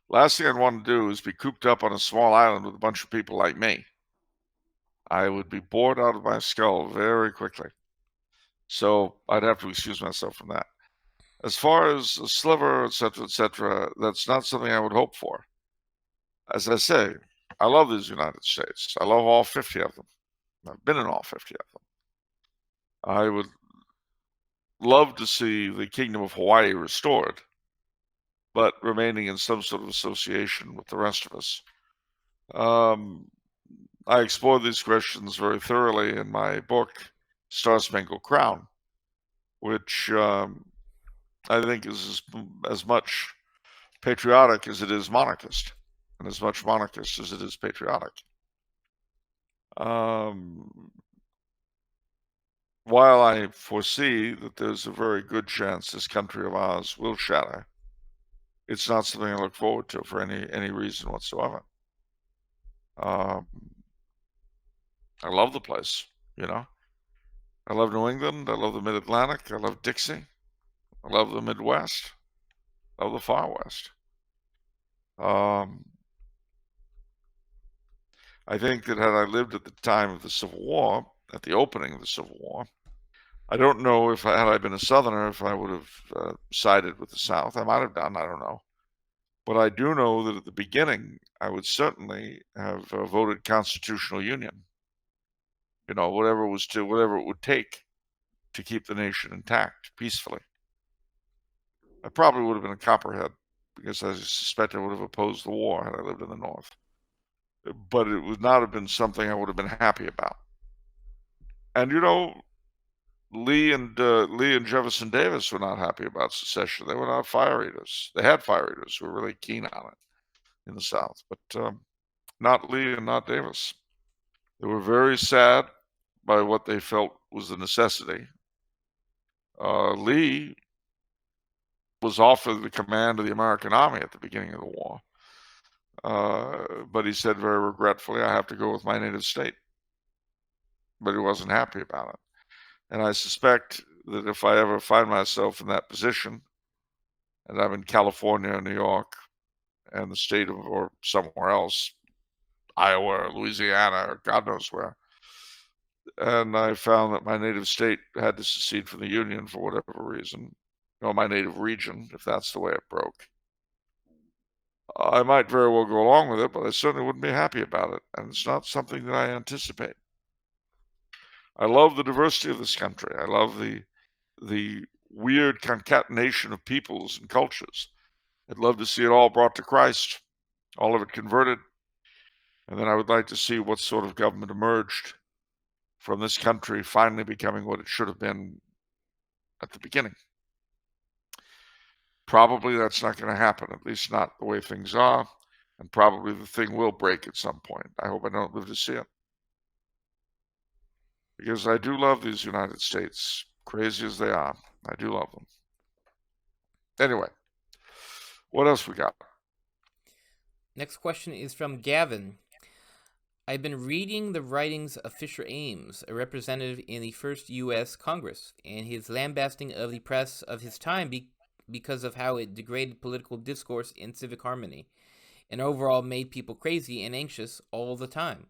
Last thing I'd want to do is be cooped up on a small island with a bunch of people like me. I would be bored out of my skull very quickly. So I'd have to excuse myself from that. As far as a sliver, etc., that's not something I would hope for. As I say, I love these United States. I love all 50 of them. I've been in all 50 of them. I would love to see the Kingdom of Hawaii restored, but remaining in some sort of association with the rest of us. I explore these questions very thoroughly in my book, Star Spangled Crown, which I think is as much patriotic as it is monarchist, and as much monarchist as it is patriotic. While I foresee that there's a very good chance this country of ours will shatter, it's not something I look forward to for any reason whatsoever. I love the place, you know. I love New England. I love the Mid-Atlantic. I love Dixie. I love the Midwest. I love the Far West. I think that had I lived at the time of the Civil War, at the opening of the Civil War, I don't know if had I been a Southerner, if I would have sided with the South. I might have done. I don't know. But I do know that at the beginning, I would certainly have voted constitutional union. You know, whatever it would take to keep the nation intact peacefully. I probably would have been a copperhead because I suspect I would have opposed the war had I lived in the North. But it would not have been something I would have been happy about. And you know, Lee and Jefferson Davis were not happy about secession. They were not fire eaters. They had fire eaters who were really keen on it in the South, but not Lee and not Davis. They were very sad by what they felt was the necessity. Lee was offered the command of the American Army at the beginning of the war, but he said very regretfully, I have to go with my native state. But he wasn't happy about it. And I suspect that if I ever find myself in that position, and I'm in California or New York, and the state of, or somewhere else, Iowa or Louisiana or God knows where, and I found that my native state had to secede from the Union for whatever reason, or my native region, if that's the way it broke, I might very well go along with it, but I certainly wouldn't be happy about it, and it's not something that I anticipate. I love the diversity of this country. I love the weird concatenation of peoples and cultures. I'd love to see it all brought to Christ, all of it converted, and then I would like to see what sort of government emerged from this country finally becoming what it should have been at the beginning. Probably that's not going to happen, at least not the way things are, and probably the thing will break at some point. I hope I don't live to see it. Because I do love these United States, crazy as they are. I do love them. Anyway, what else we got? Next question is from Gavin. I've been reading the writings of Fisher Ames, a representative in the first U.S. Congress, and his lambasting of the press of his time because of how it degraded political discourse and civic harmony, and overall made people crazy and anxious all the time.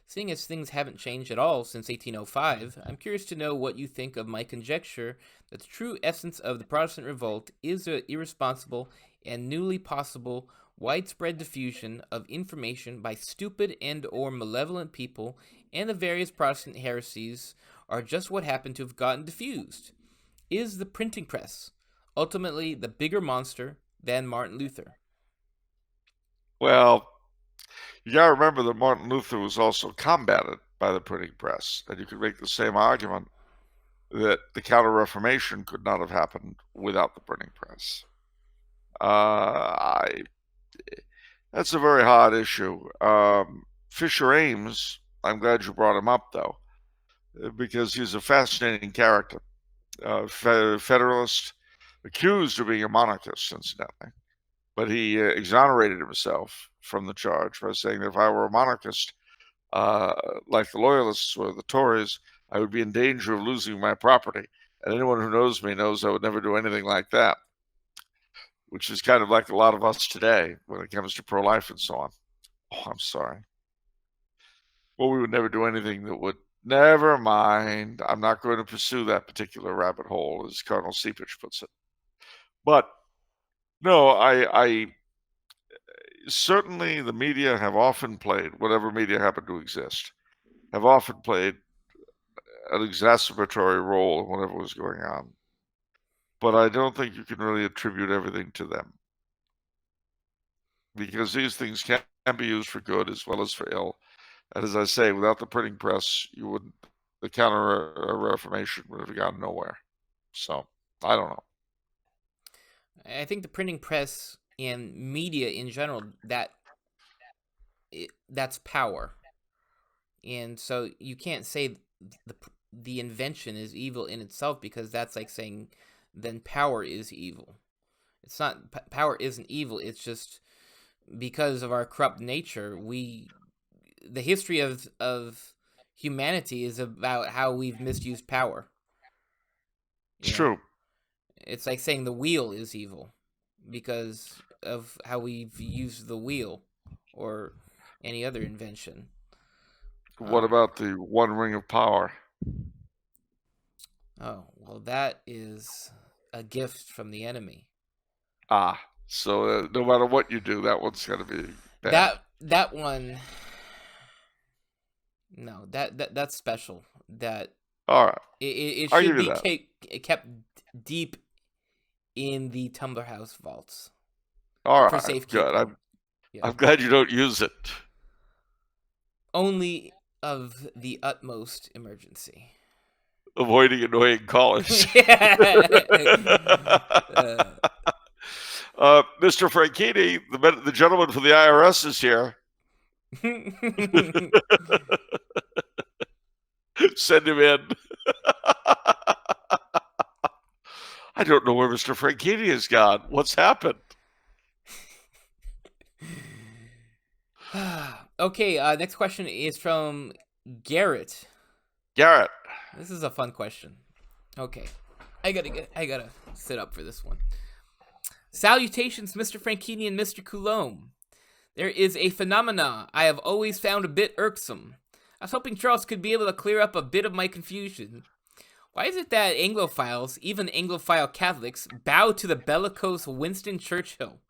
Seeing as things haven't changed at all since 1805, I'm curious to know what you think of my conjecture that the true essence of the Protestant revolt is the irresponsible and newly possible widespread diffusion of information by stupid and or malevolent people, and the various Protestant heresies are just what happened to have gotten diffused. Is the printing press ultimately the bigger monster than Martin Luther? Well, you got to remember that Martin Luther was also combated by the printing press, and you could make the same argument that the Counter-Reformation could not have happened without the printing press. That's a very hard issue. Fisher Ames, I'm glad you brought him up, though, because he's a fascinating character. Federalist, accused of being a monarchist, incidentally, but he exonerated himself from the charge by saying that if I were a monarchist, like the Loyalists or the Tories, I would be in danger of losing my property. And anyone who knows me knows I would never do anything like that, which is kind of like a lot of us today when it comes to pro-life and so on. Oh, I'm sorry. Well, we would never do anything that would, never mind. I'm not going to pursue that particular rabbit hole, as Cardinal Seepage puts it. But no, I certainly the media have often played, whatever media happen to exist, have often played an exacerbatory role in whatever was going on. But I don't think you can really attribute everything to them, because these things can be used for good as well as for ill. And as I say, without the printing press, the Counter-Reformation would have gone nowhere. So I don't know. I think the printing press and media in general, that's power, and so you can't say the invention is evil in itself, because that's like saying then power is evil. It's not. Power isn't evil. It's just because of our corrupt nature. The history of humanity is about how we've misused power. It's true. It's like saying the wheel is evil because of how we've used the wheel or any other invention. What about the one ring of power? Oh, well, that is a gift from the enemy. So no matter what you do, that one's going to be bad. That one, no, that's special. That all right. It should be kept deep in the Tumbler House vaults. All right, for safekeeping. Good. I'm glad you don't use it. Only of the utmost emergency. Avoiding annoying callers. Mr. Franchini, the gentleman from the IRS is here. Send him in. I don't know where Mr. Franchini has gone. What's happened? Okay, next question is from Garrett. Garrett. This is a fun question. Okay. I gotta sit up for this one. Salutations, Mr. Franchini and Mr. Coulombe. There is a phenomena I have always found a bit irksome. I was hoping Charles could be able to clear up a bit of my confusion. Why is it that Anglophiles, even Anglophile Catholics, bow to the bellicose Winston Churchill?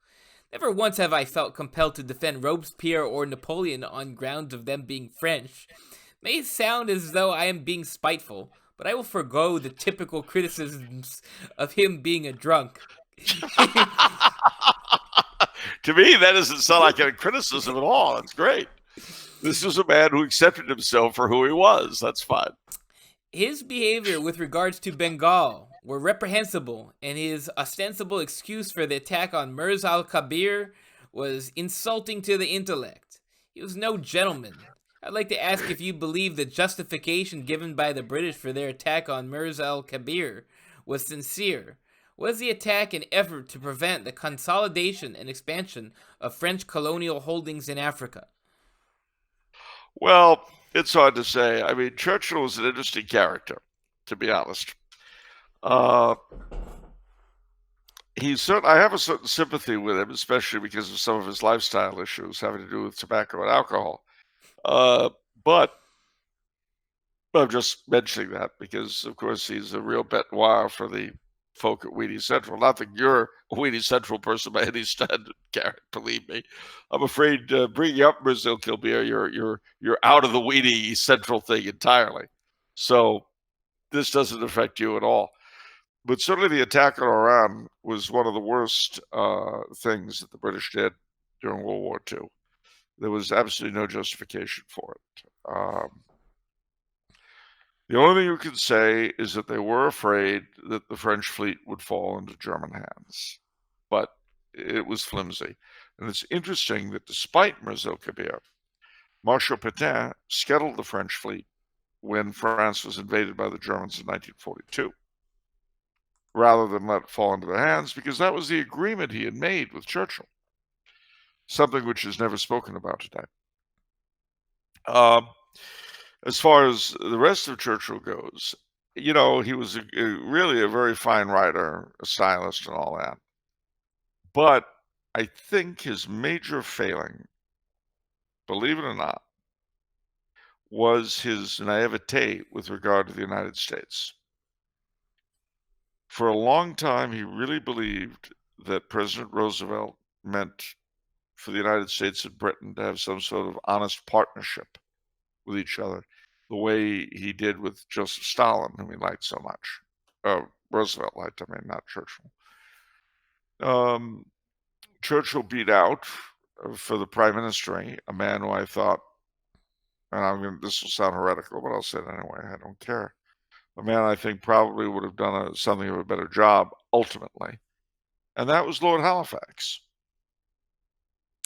Never once have I felt compelled to defend Robespierre or Napoleon on grounds of them being French. It may sound as though I am being spiteful, but I will forgo the typical criticisms of him being a drunk. To me, that doesn't sound like a criticism at all. That's great. This was a man who accepted himself for who he was. That's fine. His behavior with regards to Bengal were reprehensible, and his ostensible excuse for the attack on Mirz al-Kabir was insulting to the intellect. He was no gentleman. I'd like to ask if you believe the justification given by the British for their attack on Mirz al-Kabir was sincere. Was the attack an effort to prevent the consolidation and expansion of French colonial holdings in Africa? Well, it's hard to say. I mean, Churchill was an interesting character, to be honest. I have a certain sympathy with him, especially because of some of his lifestyle issues having to do with tobacco and alcohol. But I'm just mentioning that because, of course, he's a real bête noire for the folk at Weenie Central. Not that you're a Weenie Central person by any standard, Garrett, believe me. I'm afraid bringing up Brazil Kilbeer, you're out of the Weenie Central thing entirely. So this doesn't affect you at all. But certainly the attack on Iran was one of the worst things that the British did during World War II. There was absolutely no justification for it. The only thing you can say is that they were afraid that the French fleet would fall into German hands. But it was flimsy. And it's interesting that despite Mirza Kabir, Marshal Pétain scuttled the French fleet when France was invaded by the Germans in 1942, rather than let it fall into their hands, because that was the agreement he had made with Churchill, something which is never spoken about today. As far as the rest of Churchill goes, he was really a very fine writer, a stylist, and all that. But I think his major failing, believe it or not, was his naivete with regard to the United States. For a long time, he really believed that President Roosevelt meant for the United States and Britain to have some sort of honest partnership with each other, the way he did with Joseph Stalin, whom he liked so much. Roosevelt liked, not Churchill. Churchill beat out for the prime ministry a man who I thought, and this will sound heretical, but I'll say it anyway, I don't care. A man I think probably would have done something of a better job ultimately, and that was Lord Halifax.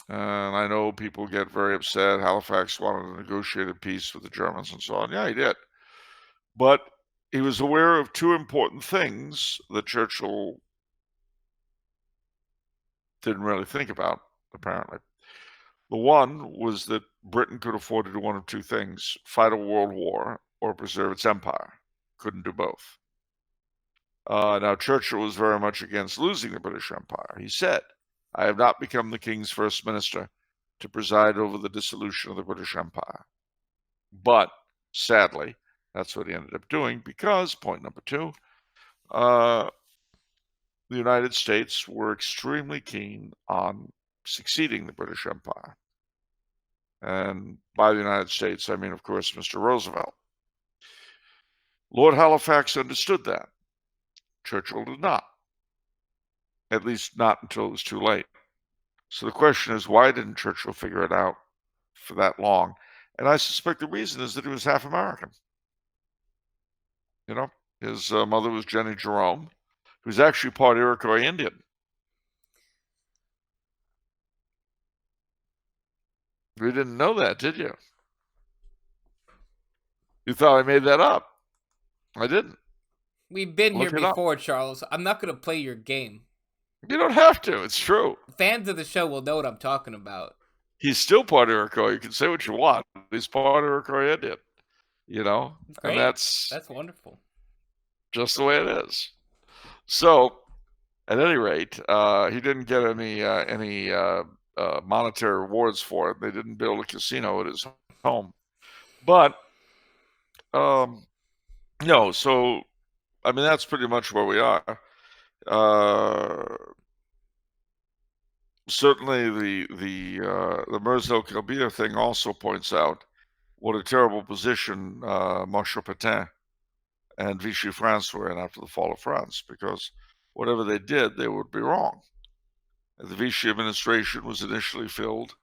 And I know people get very upset. Halifax wanted to negotiate a peace with the Germans and so on. Yeah, he did. But he was aware of two important things that Churchill didn't really think about, apparently. The one was that Britain could afford to do one of two things: fight a world war or preserve its empire. Couldn't do both. Now, Churchill was very much against losing the British Empire. He said, "I have not become the King's first minister to preside over the dissolution of the British Empire." But, sadly, that's what he ended up doing because, point number two, the United States were extremely keen on succeeding the British Empire. And by the United States, I mean, of course, Mr. Roosevelt. Lord Halifax understood that. Churchill did not. At least not until it was too late. So the question is, why didn't Churchill figure it out for that long? And I suspect the reason is that he was half American. His mother was Jenny Jerome, who was actually part Iroquois Indian. You didn't know that, did you? You thought I made that up. I didn't. We've been here before, Charles. I'm not going to play your game. You don't have to. It's true. Fans of the show will know what I'm talking about. He's still part Iroquois. You can say what you want. He's part Iroquois Indian. Great. And that's wonderful. Just the way it is. So, at any rate, he didn't get any monetary rewards for it. They didn't build a casino at his home. But, no, so, that's pretty much where we are. Certainly the Mirza Kabir thing also points out what a terrible position Marshal Pétain and Vichy France were in after the fall of France, because whatever they did, they would be wrong. The Vichy administration was initially filled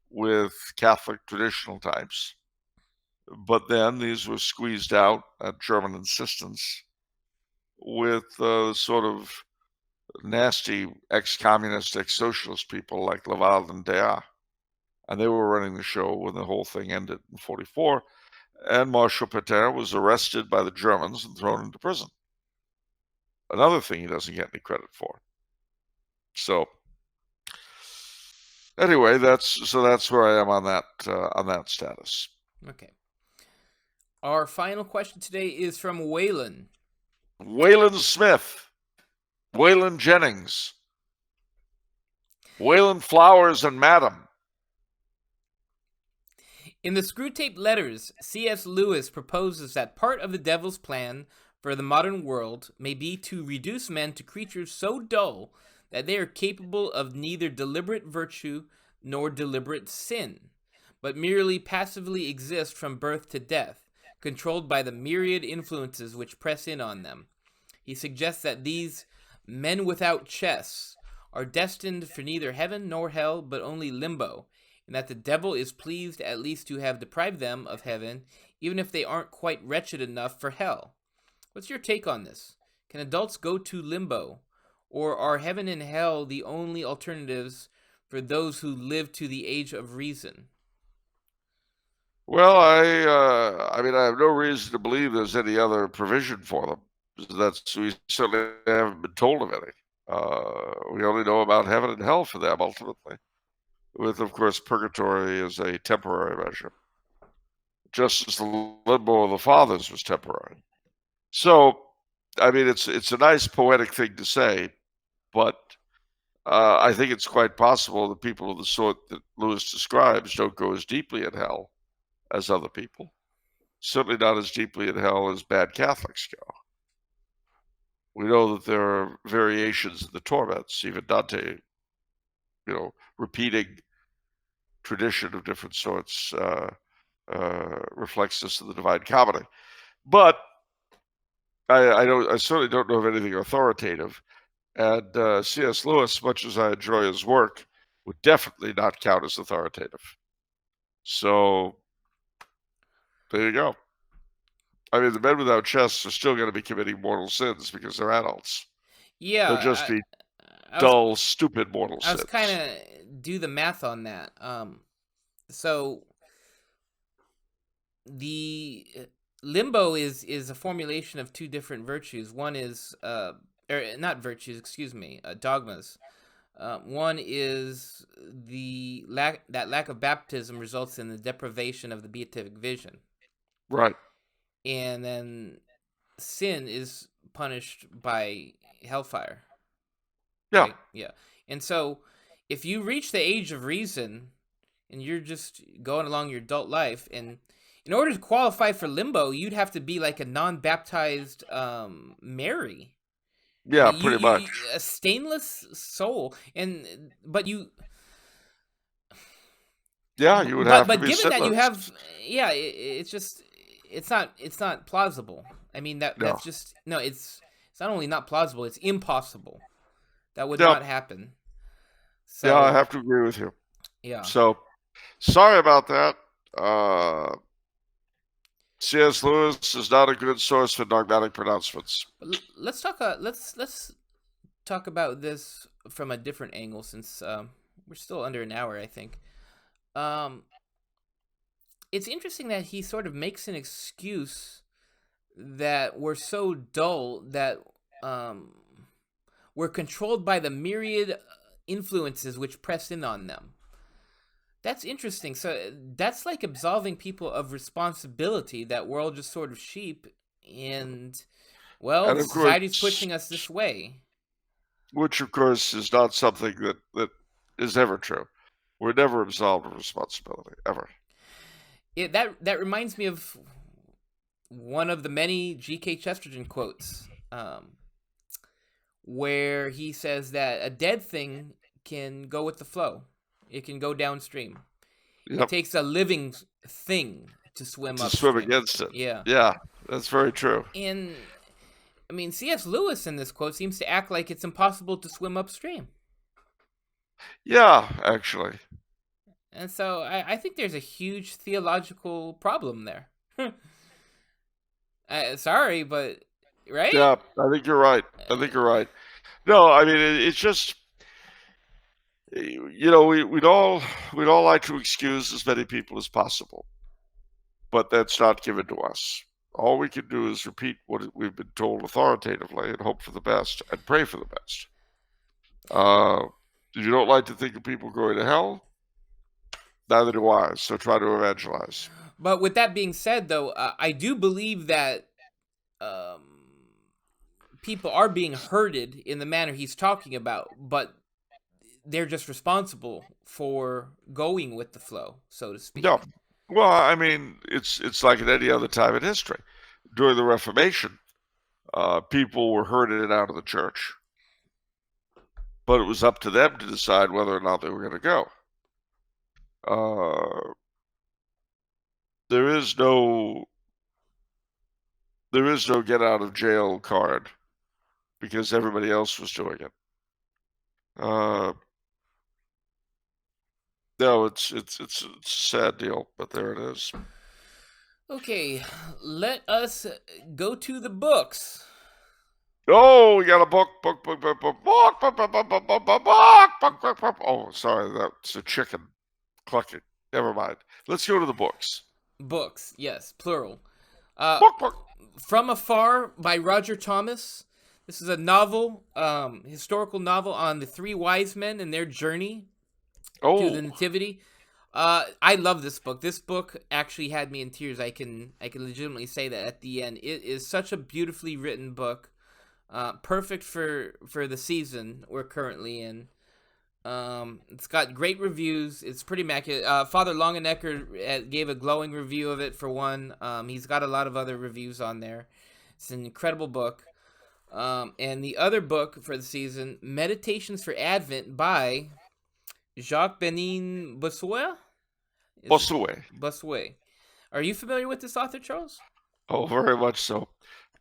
with Catholic traditional types, but then these were squeezed out at German insistence with sort of nasty ex-communist, ex-socialist people like Laval and Déa. And they were running the show when the whole thing ended in 1944. And Marshal Pétain was arrested by the Germans and thrown into prison. Another thing he doesn't get any credit for. So, anyway, that's where I am on that status. Okay. Our final question today is from Waylon. Waylon Smith. Waylon Jennings. Waylon Flowers and Madam. In the Screwtape Letters, C.S. Lewis proposes that part of the devil's plan for the modern world may be to reduce men to creatures so dull that they are capable of neither deliberate virtue nor deliberate sin, but merely passively exist from birth to death, controlled by the myriad influences which press in on them. He suggests that these men without chests are destined for neither heaven nor hell, but only limbo, and that the devil is pleased at least to have deprived them of heaven, even if they aren't quite wretched enough for hell. What's your take on this? Can adults go to limbo, or are heaven and hell the only alternatives for those who live to the age of reason? Well, I mean, I have no reason to believe there's any other provision for them. We certainly haven't been told of any. We only know about heaven and hell for them, ultimately, with, of course, purgatory as a temporary measure, just as the limbo of the fathers was temporary. So, I mean, it's a nice poetic thing to say, but I think it's quite possible that people of the sort that Lewis describes don't go as deeply in hell as other people. Certainly not as deeply in hell as bad Catholics go. We know that there are variations in the torments. Even Dante, repeating tradition of different sorts reflects this in the Divine Comedy. But I certainly don't know of anything authoritative. And C.S. Lewis, much as I enjoy his work, would definitely not count as authoritative. So there you go. I mean, the men without chests are still going to be committing mortal sins because they're adults. Yeah. They'll just be dull, stupid mortal sins. I was kind of do the math on that. So the limbo is a formulation of two different virtues. One is not virtues, dogmas. One is that lack of baptism results in the deprivation of the beatific vision. Right. And then sin is punished by hellfire. Yeah. Right? Yeah. And so if you reach the age of reason and you're just going along your adult life, and in order to qualify for limbo, you'd have to be like a non-baptized Mary. Yeah, pretty much. A stainless soul. But you... Yeah, you would have to be But given sinless. that you have... Yeah, it's just... It's not plausible. I mean, that's just... No, it's not only not plausible, it's impossible. That would not happen. So, yeah, I have to agree with you. Yeah. So, sorry about that. C.S. Lewis is not a good source for dogmatic pronouncements. Let's talk about this from a different angle, since we're still under an hour, I think. It's interesting that he sort of makes an excuse that we're so dull that we're controlled by the myriad influences which press in on them. That's interesting. So that's like absolving people of responsibility, that we're all just sort of sheep, and society's pushing us this way. Which, of course, is not something that is ever true. We're never absolved of responsibility, ever. That reminds me of one of the many G.K. Chesterton quotes, where he says that a dead thing can go with the flow. It can go downstream. Yep. It takes a living thing to swim upstream. To swim against it. Yeah. Yeah, that's very true. And, I mean, C.S. Lewis in this quote seems to act like it's impossible to swim upstream. Yeah, actually. And so I think there's a huge theological problem there. Sorry, but... Right? Yeah, I think you're right. No, I mean, it's just... we'd all like to excuse as many people as possible, but that's not given to us. All we can do is repeat what we've been told authoritatively and hope for the best and pray for the best. You don't like to think of people going to hell? Neither do I, so try to evangelize. But with that being said, though, I do believe that people are being herded in the manner he's talking about, but they're just responsible for going with the flow, so to speak. No. Well, I mean, it's like at any other time in history. During the Reformation, people were herded out of the church, but it was up to them to decide whether or not they were going to go. There is no get out of jail card because everybody else was doing it. No, it's a sad deal, but there it is. Okay, let us go to the books. Oh, we got a book. Oh, sorry, that's a chicken clucking. Never mind. Let's go to the books. Books, yes, plural. Book. From Afar by Roger Thomas. This is a novel, historical novel on the three wise men and their journey to the Nativity. I love this book. This book actually had me in tears. I can legitimately say that at the end. It is such a beautifully written book. Perfect for the season we're currently in. It's got great reviews. It's pretty immaculate. Father Longenecker gave a glowing review of it for one. He's got a lot of other reviews on there. It's an incredible book. And the other book for the season, Meditations for Advent by Jacques Benin Bossuet. Bossuet. Are you familiar with this author, Charles? Oh, very much so.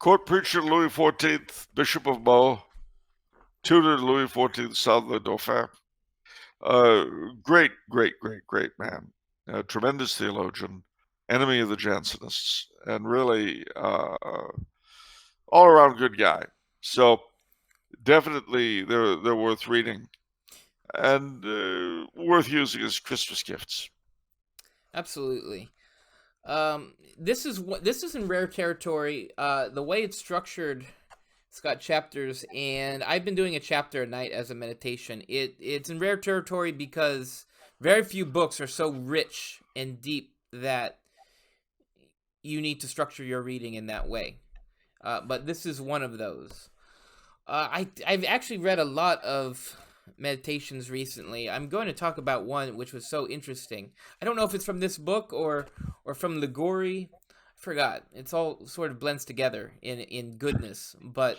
Court preacher Louis XIV, Bishop of Meaux, tutor Louis XIV, son of the Dauphin. Great man. Tremendous theologian, enemy of the Jansenists, and really all-around good guy. So definitely they're worth reading and worth using as Christmas gifts. Absolutely. This is in rare territory. The way it's structured, it's got chapters, and I've been doing a chapter a night as a meditation. It's in rare territory because very few books are so rich and deep that you need to structure your reading in that way. But this is one of those. I've actually read a lot of meditations recently. I'm going to talk about one which was so interesting. I don't know if it's from this book or from Ligori. I forgot. It's all sort of blends together in goodness. But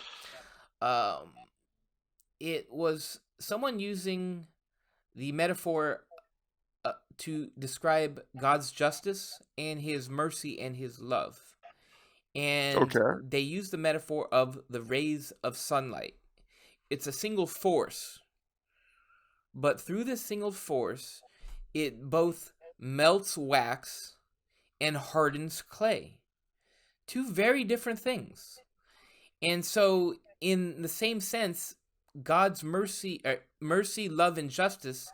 it was someone using the metaphor to describe God's justice and his mercy and his love. And they use the metaphor of the rays of sunlight. It's a single force. But through this single force, it both melts wax and hardens clay. Two very different things. And so, in the same sense, God's mercy, love, and justice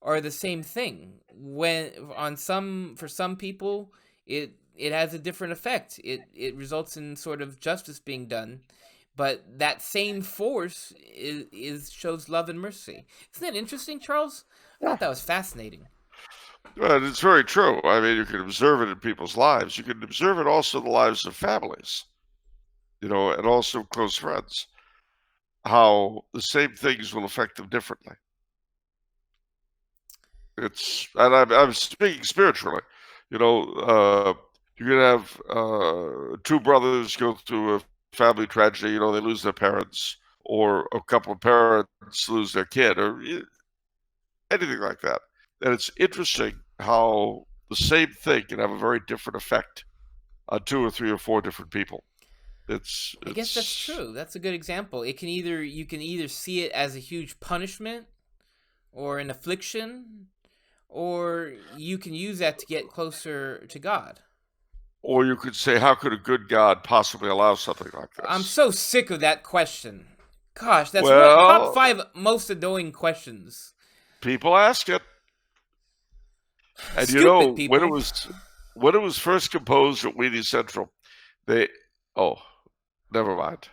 are the same thing. For some people, it has a different effect. It results in sort of justice being done. But that same force shows love and mercy. Isn't that interesting, Charles? I thought that was fascinating. Well, it's very true. I mean, you can observe it in people's lives. You can observe it also in the lives of families, and also close friends, how the same things will affect them differently. And I'm speaking spiritually. You can have two brothers go through a family tragedy, they lose their parents, or a couple of parents lose their kid, or anything like that. And it's interesting how the same thing can have a very different effect on two or three or four different people. I guess that's true. That's a good example. You can either see it as a huge punishment or an affliction, or you can use that to get closer to God. Or you could say, how could a good God possibly allow something like this? I'm so sick of that question. Gosh, that's top 5 most annoying questions. People ask it. And Stupid people. when it was first composed at Weenie Central, never mind.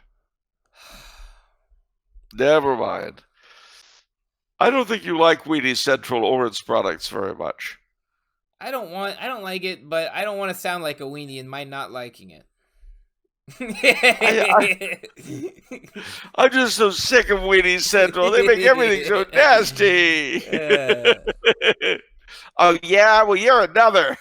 Never mind. I don't think you like Weenie Central or its products very much. I don't like it, but I don't want to sound like a weenie in my not liking it. I'm just so sick of Weenie Central. They make everything so nasty. Oh, yeah? Well, you're another.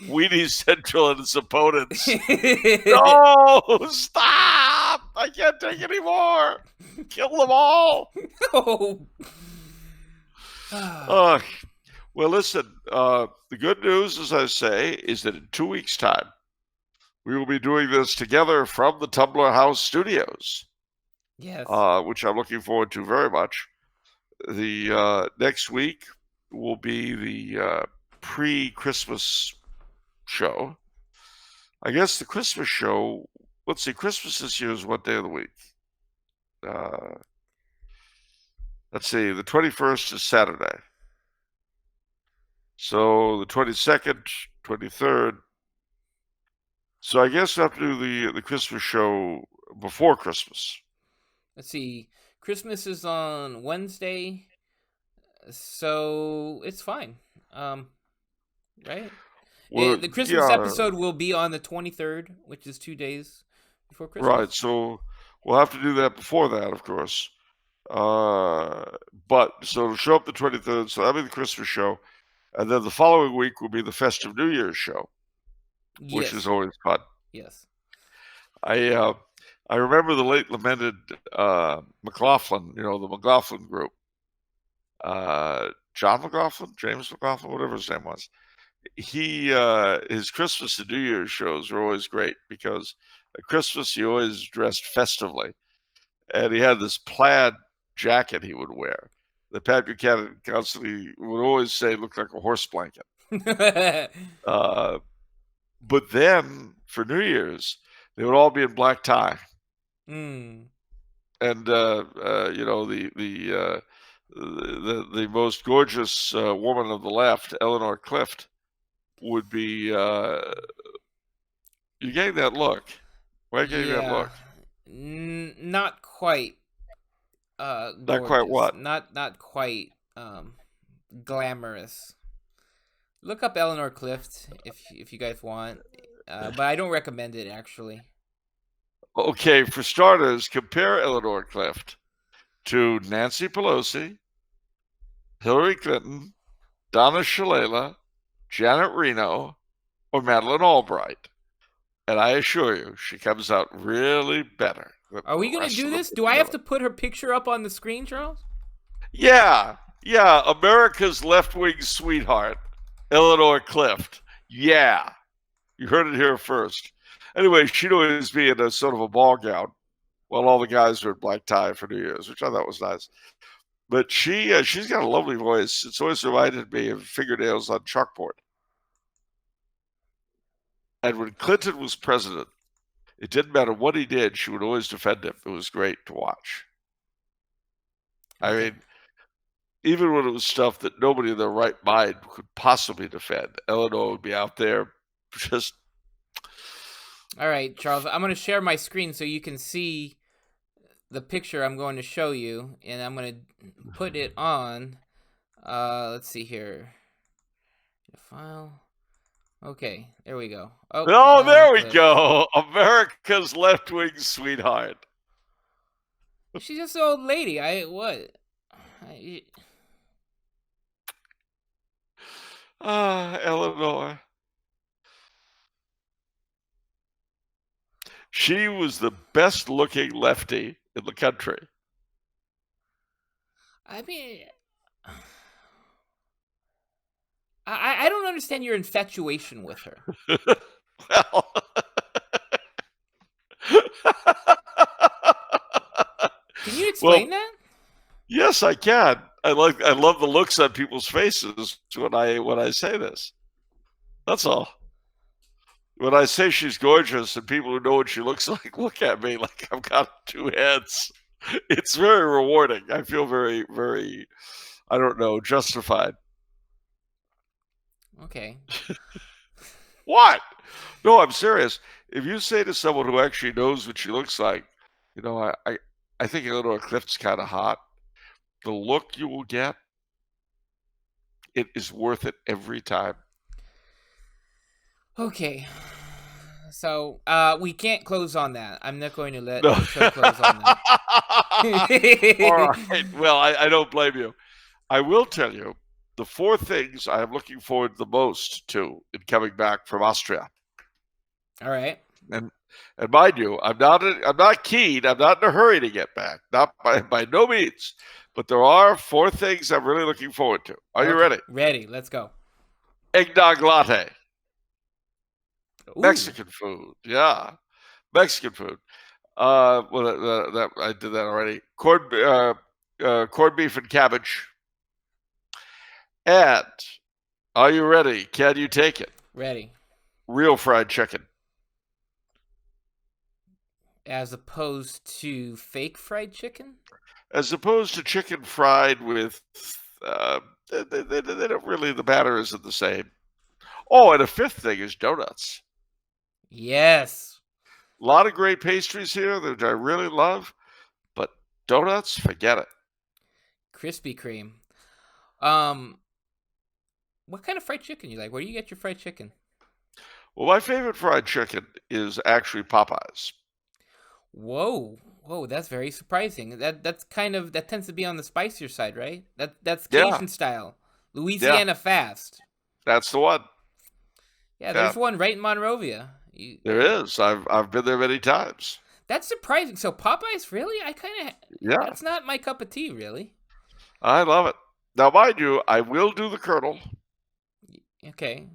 Weenie Central and its opponents. No, stop! I can't take any more. Kill them all. No. Well, listen, the good news, as I say, is that in 2 weeks' time, we will be doing this together from the Tumblr House studios. Yes. Which I'm looking forward to very much. The next week will be the pre-Christmas show. I guess the Christmas show, let's see, Christmas this year is what day of the week? Let's see, the 21st is Saturday. So the 22nd, 23rd. So I guess we'll have to do the Christmas show before Christmas. Let's see. Christmas is on Wednesday, so it's fine. Right? Well, the Christmas episode will be on the 23rd, which is 2 days before Christmas. Right, so we'll have to do that before that, of course. But so it'll show up the 23rd, so that'll be the Christmas show. And then the following week will be the Festive New Year's show, which is always fun. Yes. I remember the late lamented McLaughlin, the McLaughlin group. John McLaughlin, James McLaughlin, whatever his name was. His Christmas and New Year's shows were always great because at Christmas he always dressed festively. And he had this plaid jacket he would wear. The Pat Buchanan constantly would always say looked like a horse blanket. But then for New Year's, they would all be in black tie. Mm. And the most gorgeous woman of the left, Eleanor Clift, would be. You're getting that look. Why are you getting that look? Not quite. Not quite what? Not quite glamorous. Look up Eleanor Clift if you guys want, but I don't recommend it actually. Okay, for starters, compare Eleanor Clift to Nancy Pelosi, Hillary Clinton, Donna Shalala, Janet Reno, or Madeleine Albright. And I assure you, she comes out really better. Are we going to do this? Do I have to put her picture up on the screen, Charles? Yeah. America's left-wing sweetheart, Eleanor Clift. Yeah. You heard it here first. Anyway, she'd always be in a sort of a ball gown while all the guys were in black tie for New Year's, which I thought was nice. But she's got a lovely voice. It's always reminded me of fingernails on chalkboard. And when Clinton was president, it didn't matter what he did, she would always defend him. It was great to watch. I mean, even when it was stuff that nobody in their right mind could possibly defend, Eleanor would be out there just... All right, Charles, I'm going to share my screen so you can see the picture I'm going to show you, and I'm going to put it on. Let's see here. File. Okay, there we go. Oh, there we go. America's left-wing sweetheart. She's just an old lady. Eleanor. She was the best-looking lefty in the country. I mean, I don't understand your infatuation with her. Well, can you explain that? Yes, I can. I love the looks on people's faces when I say this. That's all. When I say she's gorgeous and people who know what she looks like look at me like I've got two heads, it's very rewarding. I feel very, very, I don't know, justified. Okay. What? No, I'm serious. If you say to someone who actually knows what she looks like, I think Eleanor Clift's kind of hot, the look you will get, It is worth it every time. Okay. So, we can't close on that. I'm not going to let No. the show close on that. All right. Well, I don't blame you. I will tell you the 4 things I am looking forward the most to in coming back from Austria. All right. And mind you, I'm not keen. I'm not in a hurry to get back. Not by no means. But there are 4 things I'm really looking forward to. Are you ready? Ready. Let's go. Eggnog latte. Ooh. Mexican food. Yeah. Mexican food. Well, I did that already. Corned beef and cabbage. And are you ready? Can you take it? Ready. Real fried chicken. As opposed to fake fried chicken? As opposed to chicken fried with, they don't really, the batter isn't the same. Oh, and a 5th thing is donuts. Yes. A lot of great pastries here that I really love, but donuts, forget it. Krispy Kreme. What kind of fried chicken you like? Where do you get your fried chicken? Well, my favorite fried chicken is actually Popeyes. Whoa, that's very surprising. That tends to be on the spicier side, right? That's Cajun style, Louisiana fast. That's the one. Yeah, there's one right in Monrovia. There is. I've been there many times. That's surprising. So Popeyes, really? That's not my cup of tea, really. I love it. Now, mind you, I will do the Colonel. Okay.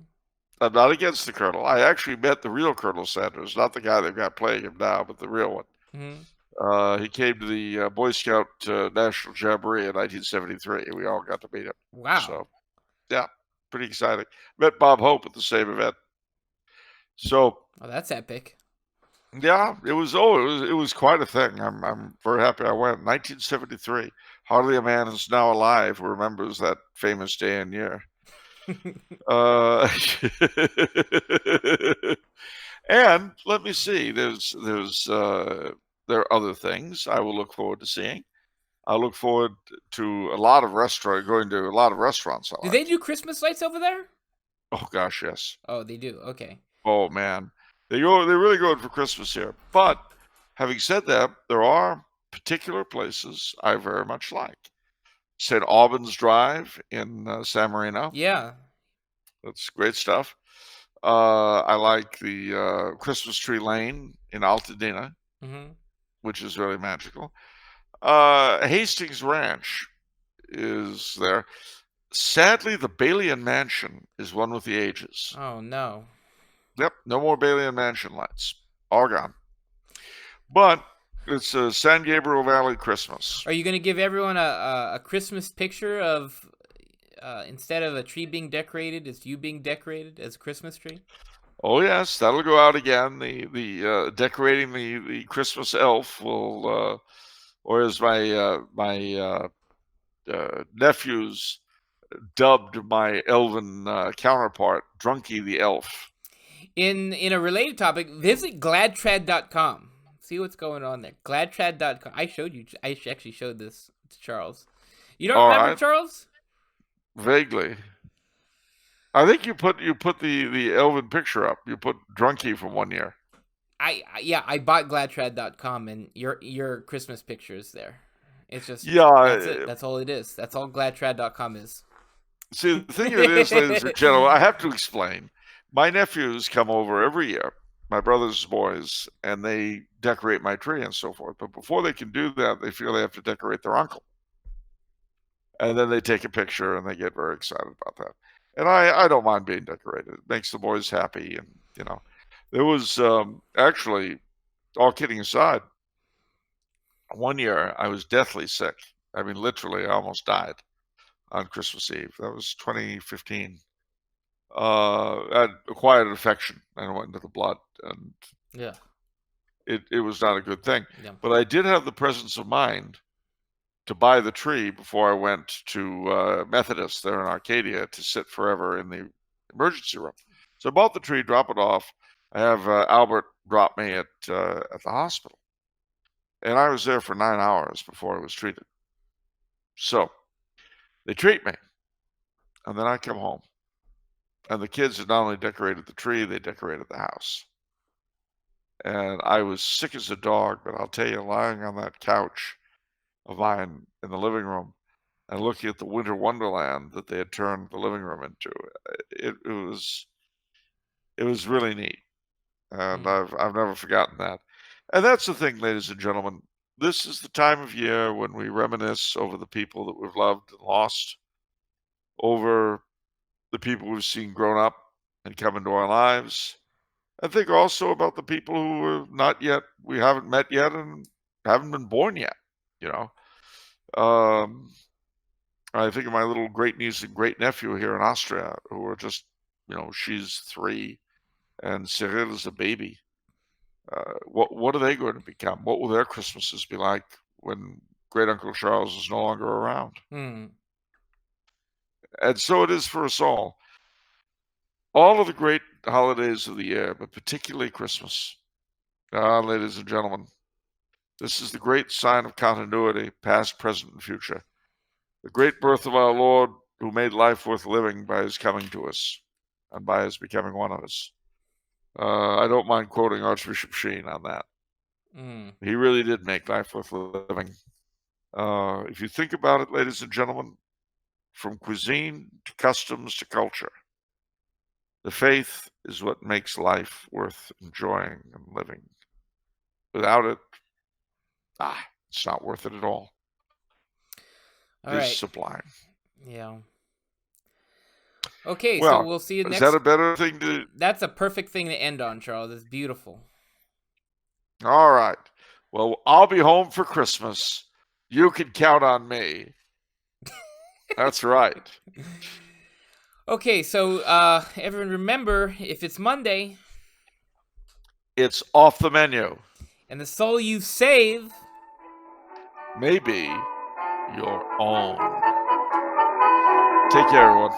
I'm not against the Colonel. I actually met the real Colonel Sanders, not the guy they've got playing him now, but the real one. Mm-hmm. He came to the Boy Scout National Jamboree in 1973, and we all got to meet him. Wow. So, yeah, pretty exciting. Met Bob Hope at the same event. So, that's epic. Yeah, it was quite a thing. I'm very happy I went. 1973. Hardly a man is now alive who remembers that famous day and year. And let me see. There are other things I will look forward to seeing. I look forward to going to a lot of restaurants. Do they do Christmas lights over there? Oh gosh, yes. Oh, they do. Okay. Oh man, they're really going for Christmas here. But having said that, there are particular places I very much like. St. Albans Drive in San Marino. Yeah. That's great stuff. I like the Christmas Tree Lane in Altadena, which is really magical. Hastings Ranch is there. Sadly, the Balian Mansion is one with the ages. Oh, no. Yep, no more Balian Mansion lights. All gone. But it's a San Gabriel Valley Christmas. Are you going to give everyone a Christmas picture of, instead of a tree being decorated, it's you being decorated as a Christmas tree? Oh, yes, that'll go out again. The decorating the Christmas elf will, or as my nephews dubbed my elven counterpart, Drunky the Elf. In a related topic, visit gladtrad.com. See what's going on there. Gladtrad.com. I actually showed this to Charles. You don't remember, Charles? Vaguely. I think you put the elven picture up. You put Drunky from one year. I bought gladtrad.com and your Christmas picture is there. It's just that's it. That's all it is. That's all gladtrad.com is. See, the thing of it is, ladies and gentlemen, I have to explain. My nephews come over every year, my brother's boys, and they decorate my tree and so forth. But before they can do that, they feel they have to decorate their uncle. And then they take a picture and they get very excited about that. And I don't mind being decorated. It makes the boys happy. And, there was actually, all kidding aside, one year I was deathly sick. I mean, literally, I almost died on Christmas Eve. That was 2015. I had acquired an infection and it went into the blood. And yeah, it was not a good thing. Yeah. But I did have the presence of mind to buy the tree before I went to Methodist there in Arcadia to sit forever in the emergency room. So I bought the tree, drop it off. I have Albert drop me at the hospital. And I was there for 9 hours before I was treated. So they treat me. And then I come home. And the kids had not only decorated the tree, they decorated the house. And I was sick as a dog, but I'll tell you, lying on that couch of mine in the living room and looking at the winter wonderland that they had turned the living room into, it was really neat. And I've never forgotten that. And that's the thing, ladies and gentlemen. This is the time of year when we reminisce over the people that we've loved and lost, over the people we've seen grown up and come into our lives. I think also about the people who we haven't met yet and haven't been born yet, you know. I think of my little great niece and great nephew here in Austria, who are just, she's 3 and Cyril is a baby. What are they going to become? What will their Christmases be like when great Uncle Charles is no longer around? Mm. And so it is for us all. All of the great holidays of the year, but particularly Christmas. Ladies and gentlemen, this is the great sign of continuity, past, present, and future. The great birth of our Lord, who made life worth living by his coming to us and by his becoming one of us. I don't mind quoting Archbishop Sheen on that. Mm. He really did make life worth living. If you think about it, ladies and gentlemen, from cuisine to customs to culture, the faith is what makes life worth enjoying and living. Without it, it's not worth it at all. All it right. is sublime. Yeah. Okay, well, so we'll see you next. Is that a better thing to... That's a perfect thing to end on, Charles. It's beautiful. All right. Well, I'll be home for Christmas. You can count on me. That's right. Okay, so everyone remember, if it's Monday, it's off the menu. And the soul you save may be your own. Take care, everyone.